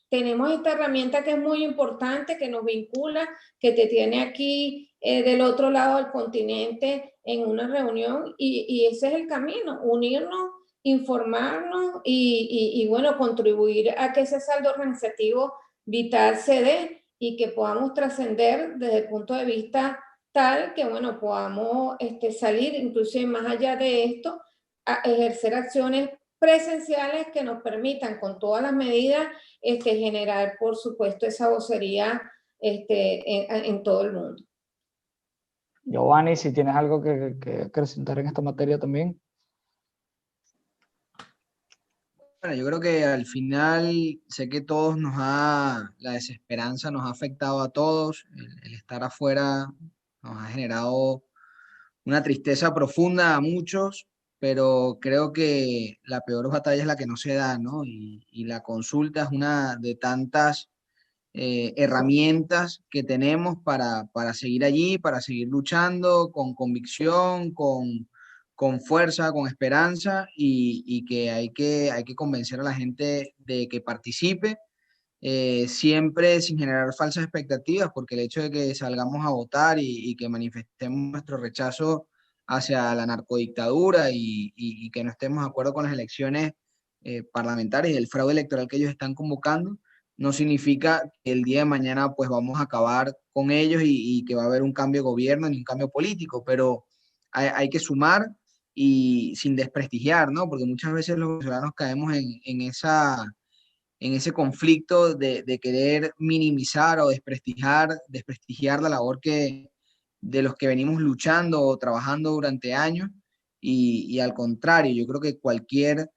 tenemos esta herramienta que es muy importante, que nos vincula, que te tiene aquí del otro lado del continente en una reunión, y ese es el camino, unirnos, informarnos y bueno, contribuir a que ese saldo organizativo vital se dé y que podamos trascender desde el punto de vista tal que, bueno, podamos salir inclusive más allá de esto, a ejercer acciones presenciales que nos permitan, con todas las medidas, generar, por supuesto, esa vocería en todo el mundo. Giovanni, si tienes algo que acrescentar en esta materia también. Bueno, yo creo que al final sé que la desesperanza nos ha afectado a todos, el estar afuera nos ha generado una tristeza profunda a muchos, pero creo que la peor batalla es la que no se da, ¿no? Y la consulta es una de tantas herramientas que tenemos para seguir allí, para seguir luchando con convicción, con fuerza, con esperanza y que hay que convencer a la gente de que participe, siempre sin generar falsas expectativas, porque el hecho de que salgamos a votar y que manifestemos nuestro rechazo hacia la narcodictadura y que no estemos de acuerdo con las elecciones parlamentarias y el fraude electoral que ellos están convocando, no significa que el día de mañana pues vamos a acabar con ellos y que va a haber un cambio de gobierno ni un cambio político, pero hay que sumar y sin desprestigiar, ¿no? Porque muchas veces los venezolanos caemos en ese conflicto de querer minimizar o desprestigiar la labor de los que venimos luchando o trabajando durante años, y al contrario, yo creo que cualquier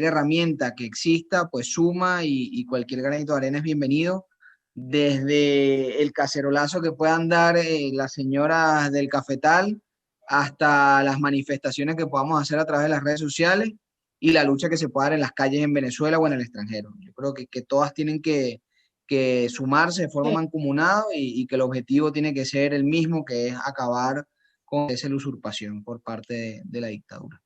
herramienta que exista, pues suma, y cualquier granito de arena es bienvenido, desde el cacerolazo que puedan dar las señoras del cafetal hasta las manifestaciones que podamos hacer a través de las redes sociales y la lucha que se pueda dar en las calles en Venezuela o en el extranjero. Yo creo que todas tienen que sumarse de forma mancomunada, y que el objetivo tiene que ser el mismo, que es acabar con esa usurpación por parte de la dictadura.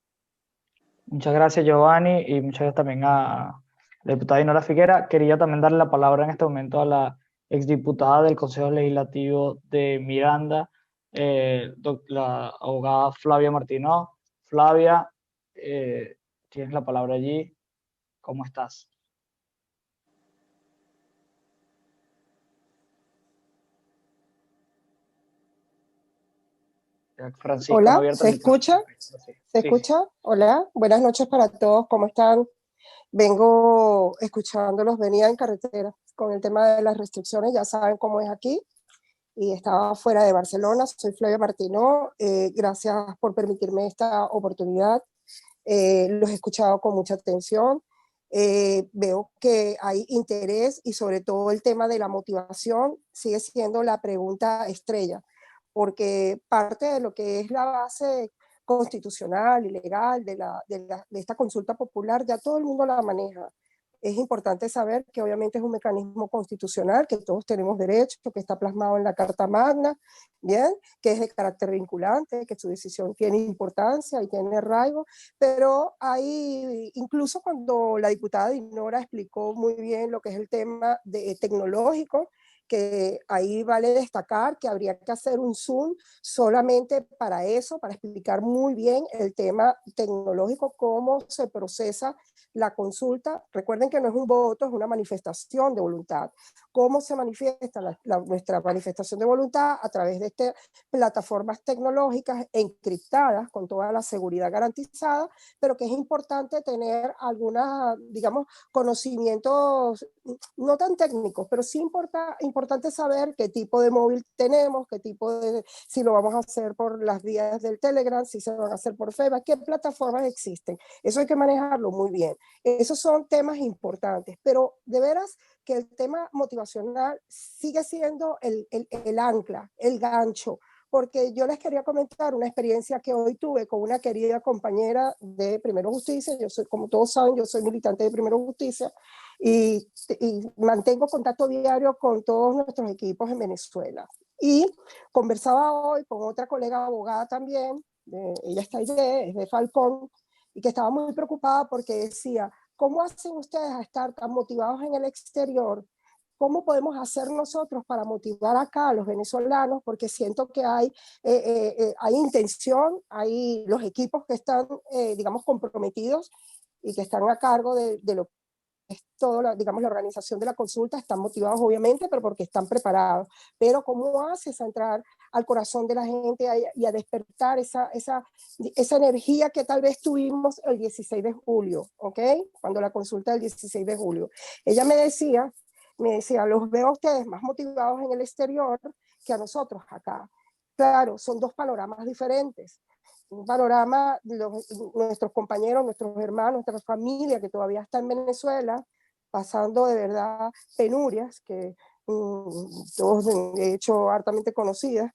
Muchas gracias, Giovanni, y muchas gracias también a la diputada Dinora Figuera. Quería también darle la palabra en este momento a la exdiputada del Consejo Legislativo de Miranda, la abogada Flavia Martínez. Flavia, tienes la palabra allí. ¿Cómo estás? Francisco, hola, no ¿se escucha? ¿Se escucha? Hola, buenas noches para todos, ¿cómo están? Vengo escuchándolos, venía en carretera con el tema de las restricciones, ya saben cómo es aquí, y estaba fuera de Barcelona. Soy Flavia Martínez, gracias por permitirme esta oportunidad. Los he escuchado con mucha atención. Veo que hay interés, y sobre todo el tema de la motivación sigue siendo la pregunta estrella, porque parte de lo que es la base constitucional y legal de esta consulta popular ya todo el mundo la maneja. Es importante saber que obviamente es un mecanismo constitucional, que todos tenemos derecho, que está plasmado en la Carta Magna, ¿bien? Que es de carácter vinculante, que su decisión tiene importancia y tiene arraigo, pero hay, incluso cuando la diputada Dinora explicó muy bien lo que es el tema tecnológico, que ahí vale destacar que habría que hacer un Zoom solamente para eso, para explicar muy bien el tema tecnológico, cómo se procesa la consulta. Recuerden que no es un voto, es una manifestación de voluntad. ¿Cómo se manifiesta nuestra manifestación de voluntad? A través de estas plataformas tecnológicas encriptadas con toda la seguridad garantizada, pero que es importante tener algunos, digamos, conocimientos no tan técnicos, pero sí importante saber qué tipo de móvil tenemos, si lo vamos a hacer por las vías del Telegram, si se van a hacer por Facebook, qué plataformas existen. Eso hay que manejarlo muy bien. Esos son temas importantes, pero de veras que el tema motivacional sigue siendo el ancla, el gancho, porque yo les quería comentar una experiencia que hoy tuve con una querida compañera de Primero Justicia. Yo soy, como todos saben, yo soy militante de Primero Justicia, y mantengo contacto diario con todos nuestros equipos en Venezuela. Y conversaba hoy con otra colega abogada también, ella está es de Falcón, y que estaba muy preocupada porque decía, ¿cómo hacen ustedes a estar tan motivados en el exterior? ¿Cómo podemos hacer nosotros para motivar acá a los venezolanos? Porque siento que hay intención, hay los equipos que están, digamos, comprometidos y que están a cargo de lo que es todo, digamos, la organización de la consulta. Están motivados obviamente, pero porque están preparados. Pero ¿cómo haces a entrar al corazón de la gente y a despertar esa energía que tal vez tuvimos el 16 de julio, ¿ok? Cuando la consulta del 16 de julio. Ella me decía, los veo a ustedes más motivados en el exterior que a nosotros acá. Claro, son dos panoramas diferentes. Un panorama de nuestros compañeros, nuestros hermanos, nuestra familia que todavía está en Venezuela, pasando de verdad penurias, que todos de hecho hartamente conocidas,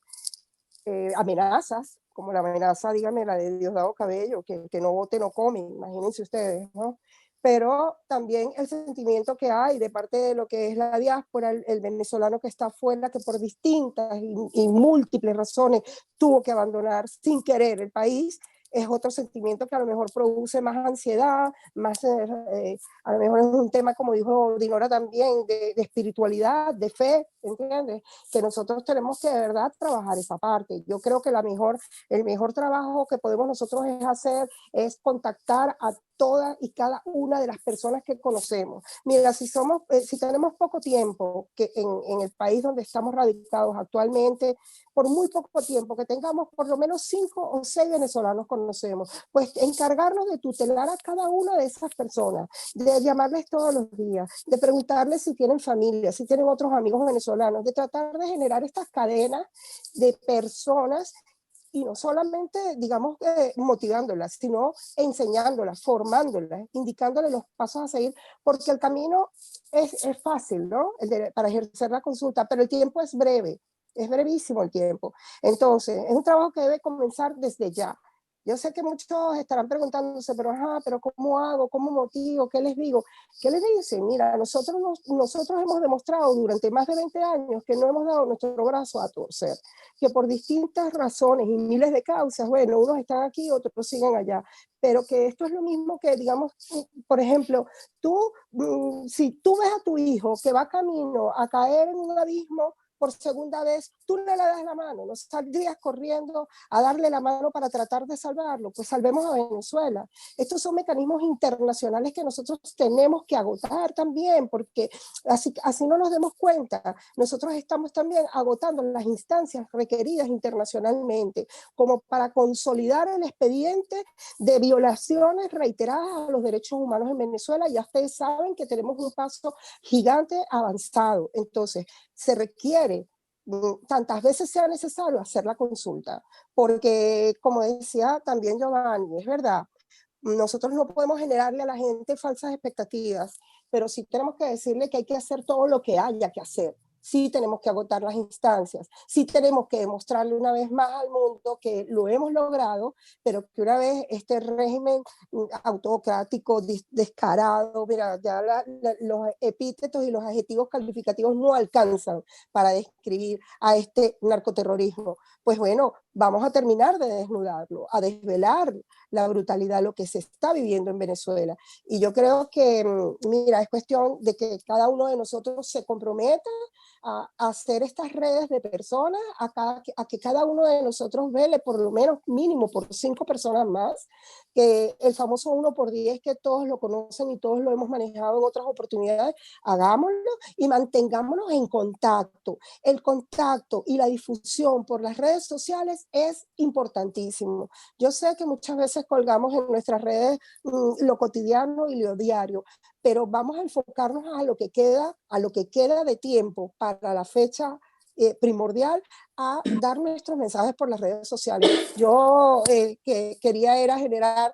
amenazas, como la amenaza, dígame, la de Diosdado Cabello, que no vote, no come, imagínense ustedes, ¿no? Pero también el sentimiento que hay de parte de lo que es la diáspora, el venezolano que está afuera, que por distintas y múltiples razones tuvo que abandonar sin querer el país, es otro sentimiento que a lo mejor produce más ansiedad, más, a lo mejor es un tema, como dijo Dinora también, de espiritualidad, de fe, ¿entiendes? Que nosotros tenemos que de verdad trabajar esa parte. Yo creo que el mejor trabajo que podemos nosotros es hacer, es contactar a todas y cada una de las personas que conocemos. Mira, si tenemos poco tiempo que en el país donde estamos radicados actualmente, por muy poco tiempo, que tengamos por lo menos 5 o 6 venezolanos conocemos, pues encargarnos de tutelar a cada una de esas personas, de llamarles todos los días, de preguntarles si tienen familia, si tienen otros amigos venezolanos, de tratar de generar estas cadenas de personas y no solamente, digamos, motivándolas, sino enseñándolas, formándolas, indicándoles los pasos a seguir, porque el camino es fácil, ¿no? Para ejercer la consulta, pero el tiempo es breve, es brevísimo el tiempo. Entonces, es un trabajo que debe comenzar desde ya. Yo sé que muchos estarán preguntándose, pero ¿cómo hago? ¿Cómo motivo? ¿Qué les digo? ¿Qué les dicen? Mira, nosotros hemos demostrado durante más de 20 años que no hemos dado nuestro brazo a torcer, que por distintas razones y miles de causas, bueno, unos están aquí, otros siguen allá, pero que esto es lo mismo que, digamos, por ejemplo, si tú ves a tu hijo que va camino a caer en un abismo, por segunda vez, tú no le das la mano, no saldrías corriendo a darle la mano para tratar de salvarlo, pues salvemos a Venezuela. Estos son mecanismos internacionales que nosotros tenemos que agotar también, porque así no nos demos cuenta, nosotros estamos también agotando las instancias requeridas internacionalmente, como para consolidar el expediente de violaciones reiteradas a los derechos humanos en Venezuela. Ya ustedes saben que tenemos un paso gigante avanzado, entonces se requiere tantas veces sea necesario hacer la consulta, porque como decía también Giovanni, es verdad, nosotros no podemos generarle a la gente falsas expectativas, pero sí tenemos que decirle que hay que hacer todo lo que haya que hacer. Sí tenemos que agotar las instancias, sí tenemos que demostrarle una vez más al mundo que lo hemos logrado, pero que una vez este régimen autocrático, descarado, mira, ya los epítetos y los adjetivos calificativos no alcanzan para describir a este narcoterrorismo. Pues bueno, vamos a terminar de desnudarlo, a desvelar la brutalidad, lo que se está viviendo en Venezuela. Y yo creo que, mira, es cuestión de que cada uno de nosotros se comprometa a hacer estas redes de personas, a que cada uno de nosotros vele por lo menos mínimo por 5 personas más, que el famoso 1 por 10 que todos lo conocen y todos lo hemos manejado en otras oportunidades, hagámoslo y mantengámonos en contacto. El contacto y la difusión por las redes sociales es importantísimo. Yo sé que muchas veces colgamos en nuestras redes lo cotidiano y lo diario, pero vamos a enfocarnos a lo que queda de tiempo para la fecha primordial, a dar nuestros mensajes por las redes sociales. Yo que quería era generar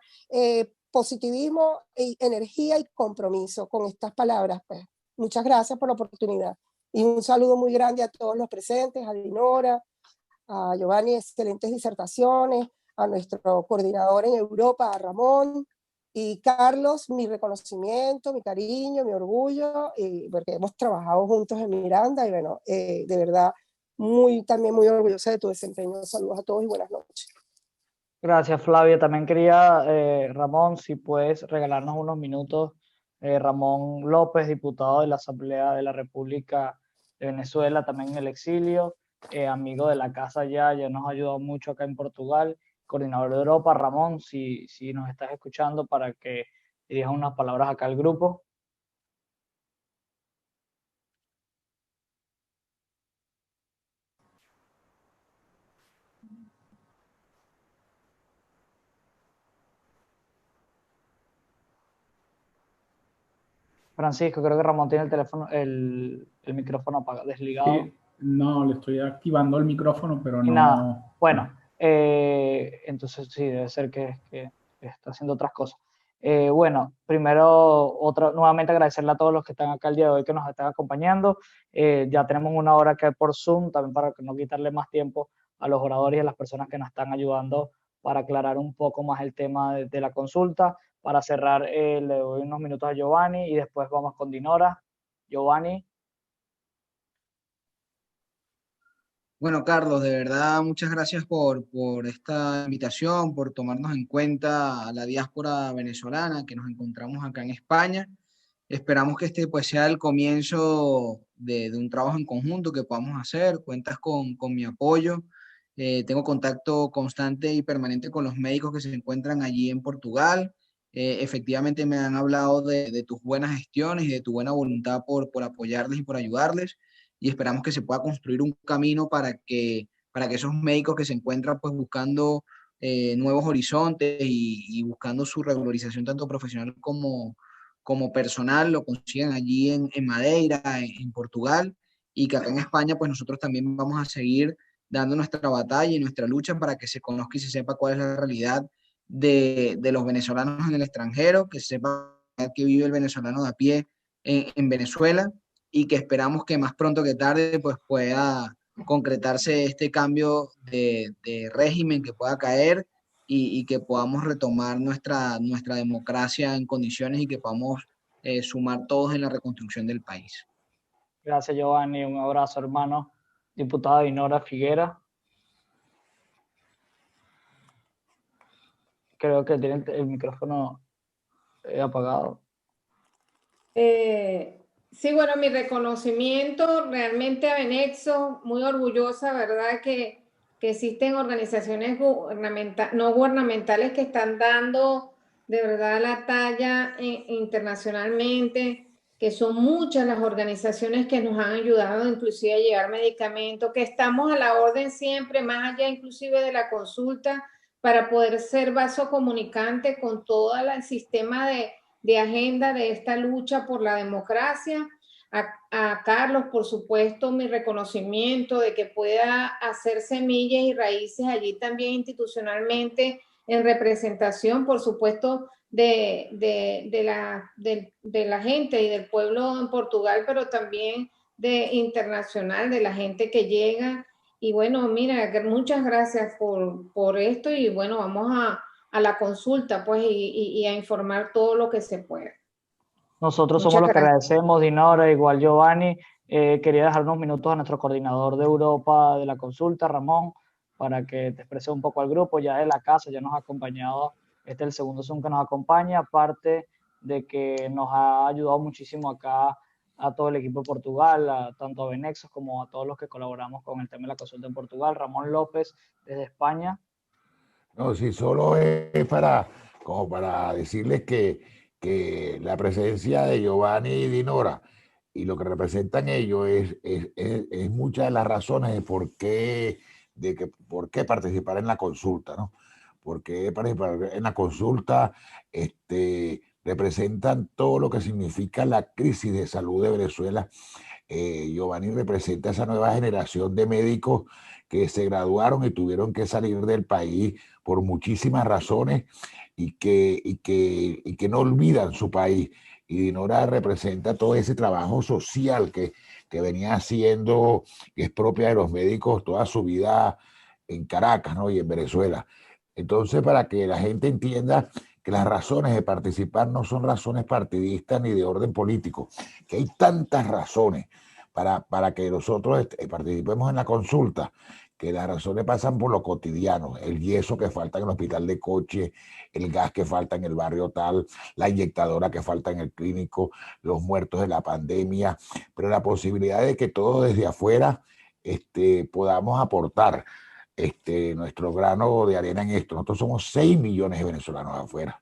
positivismo, energía y compromiso con estas palabras. Pues. Muchas gracias por la oportunidad. Y un saludo muy grande a todos los presentes, a Dinora, a Giovanni, excelentes disertaciones, a nuestro coordinador en Europa, a Ramón, y Carlos, mi reconocimiento, mi cariño, mi orgullo, porque hemos trabajado juntos en Miranda y bueno, de verdad, también muy orgullosa de tu desempeño. Saludos a todos y buenas noches. Gracias, Flavia. También quería, Ramón, si puedes regalarnos unos minutos. Ramón López, diputado de la Asamblea de la República de Venezuela, también en el exilio, amigo de la casa ya nos ha ayudado mucho acá en Portugal, coordinador de Europa. Ramón, si nos estás escuchando, para que dirijas unas palabras acá al grupo. Francisco, creo que Ramón tiene el teléfono, el micrófono desligado. Sí, no, le estoy activando el micrófono, pero no. Nada. Bueno, entonces sí, debe ser que está haciendo otras cosas. Bueno, primero, nuevamente agradecerle a todos los que están acá el día de hoy, que nos están acompañando. Ya tenemos una hora que por Zoom, también para no quitarle más tiempo a los oradores y a las personas que nos están ayudando para aclarar un poco más el tema de la consulta. Para cerrar, le doy unos minutos a Giovanni y después vamos con Dinora. Giovanni. Bueno, Carlos, de verdad, muchas gracias por esta invitación, por tomarnos en cuenta a la diáspora venezolana que nos encontramos acá en España. Esperamos que este pues sea el comienzo de un trabajo en conjunto que podamos hacer. Cuentas con mi apoyo. Tengo contacto constante y permanente con los médicos que se encuentran allí en Portugal. Efectivamente me han hablado de tus buenas gestiones y de tu buena voluntad por apoyarles y por ayudarles, y esperamos que se pueda construir un camino para que esos médicos que se encuentran pues buscando nuevos horizontes y buscando su regularización tanto profesional como personal lo consigan allí en Madeira, en Portugal, y que acá en España pues nosotros también vamos a seguir dando nuestra batalla y nuestra lucha para que se conozca y se sepa cuál es la realidad de los venezolanos en el extranjero, que se sepa que vive el venezolano de a pie en Venezuela, y que esperamos que más pronto que tarde pues pueda concretarse este cambio de régimen, que pueda caer y que podamos retomar nuestra democracia en condiciones y que podamos sumar todos en la reconstrucción del país. Gracias, Giovanni. Un abrazo, hermano. Diputada Dinora Figuera. Creo que tiene el micrófono apagado. Sí, bueno, mi reconocimiento realmente a Benexo, muy orgullosa, ¿verdad? Que existen organizaciones no gubernamentales que están dando de verdad la talla internacionalmente, que son muchas las organizaciones que nos han ayudado inclusive a llevar medicamentos, que estamos a la orden siempre, más allá inclusive de la consulta, para poder ser vaso comunicante con todo el sistema de agenda de esta lucha por la democracia. A Carlos, por supuesto, mi reconocimiento de que pueda hacer semillas y raíces allí también institucionalmente en representación, por supuesto, de la gente y del pueblo en Portugal, pero también internacional, de la gente que llega. Y bueno, mira, muchas gracias por esto y bueno, vamos a la consulta pues y a informar todo lo que se pueda. Nosotros somos los que agradecemos, Dinora, igual Giovanni. Quería dejar unos minutos a nuestro coordinador de Europa de la consulta, Ramón, para que te exprese un poco al grupo. Ya de la casa, ya nos ha acompañado, este es el segundo Zoom que nos acompaña, aparte de que nos ha ayudado muchísimo acá a todo el equipo de Portugal, tanto a Benexos como a todos los que colaboramos con el tema de la consulta en Portugal. Ramón López, desde España. No, sí, solo es como para decirles que la presencia de Giovanni y Dinora y lo que representan ellos es muchas de las razones por qué participar en la consulta, ¿no? Por qué participar en la consulta, representan todo lo que significa la crisis de salud de Venezuela. Giovanni representa esa nueva generación de médicos que se graduaron y tuvieron que salir del país por muchísimas razones y que no olvidan su país. Y Dinora representa todo ese trabajo social que venía haciendo, que es propia de los médicos toda su vida en Caracas, ¿no? Y en Venezuela. Entonces, para que la gente entienda que las razones de participar no son razones partidistas ni de orden político, que hay tantas razones para que nosotros participemos en la consulta, que las razones pasan por lo cotidiano, el yeso que falta en el hospital de Coche, el gas que falta en el barrio tal, la inyectadora que falta en el clínico, los muertos de la pandemia, pero la posibilidad de que todos desde afuera podamos aportar nuestro grano de arena en esto. Nosotros somos 6 millones de venezolanos afuera.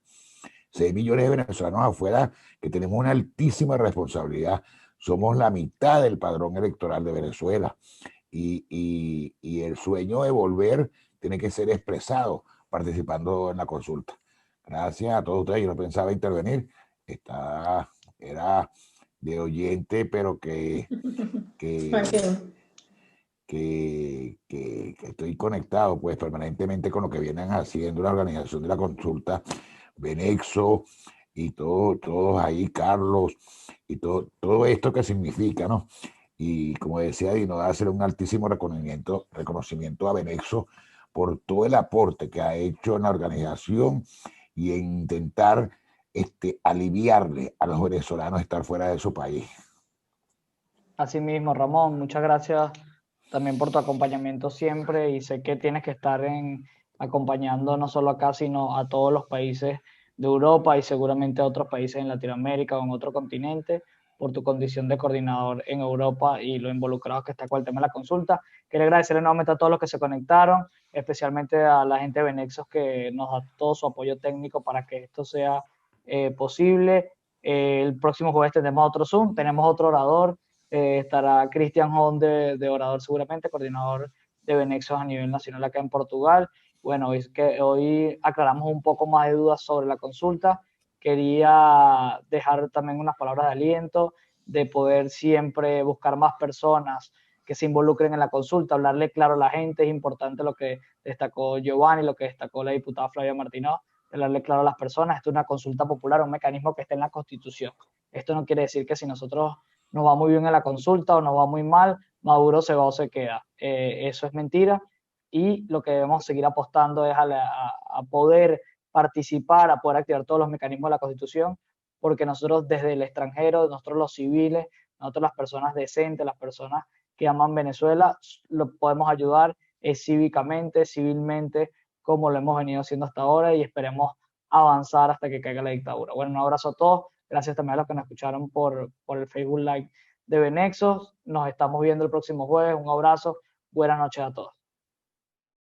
6 millones de venezolanos afuera que tenemos una altísima responsabilidad. Somos la mitad del padrón electoral de Venezuela y el sueño de volver tiene que ser expresado participando en la consulta. Gracias a todos ustedes. Yo no pensaba intervenir. Era de oyente, pero que estoy conectado pues permanentemente con lo que vienen haciendo la organización de la consulta, Benexo y todos ahí, Carlos, y todo esto que significa, ¿no? Y como decía Dino, hacer un altísimo reconocimiento a Benexo por todo el aporte que ha hecho en la organización y en intentar aliviarle a los venezolanos estar fuera de su país. Así mismo, Ramón, muchas gracias también por tu acompañamiento siempre, y sé que tienes que estar acompañando no solo acá, sino a todos los países de Europa y seguramente a otros países en Latinoamérica o en otro continente, por tu condición de coordinador en Europa y lo involucrados que está con el tema de la consulta. Quiero agradecerle nuevamente a todos los que se conectaron, especialmente a la gente de Benexos que nos da todo su apoyo técnico para que esto sea posible. El próximo jueves tendremos otro Zoom, tenemos otro orador, estará Cristian Hon de orador seguramente, coordinador de Venexos a nivel nacional acá en Portugal. Bueno, hoy aclaramos un poco más de dudas sobre la consulta. Quería dejar también unas palabras de aliento, de poder siempre buscar más personas que se involucren en la consulta, hablarle claro a la gente. Es importante lo que destacó Giovanni, lo que destacó la diputada Flavia Martínez, hablarle claro a las personas. Esto es una consulta popular, un mecanismo que está en la Constitución. Esto no quiere decir que si nosotros nos va muy bien en la consulta o nos va muy mal, Maduro se va o se queda. Eso es mentira, y lo que debemos seguir apostando es a poder participar, a poder activar todos los mecanismos de la Constitución, porque nosotros desde el extranjero, nosotros los civiles, nosotros las personas decentes, las personas que aman Venezuela, lo podemos ayudar cívicamente, civilmente, como lo hemos venido haciendo hasta ahora, y esperemos avanzar hasta que caiga la dictadura. Bueno, un abrazo a todos. Gracias también a los que nos escucharon por el Facebook Live de Venexos. Nos estamos viendo el próximo jueves. Un abrazo. Buenas noches a todos.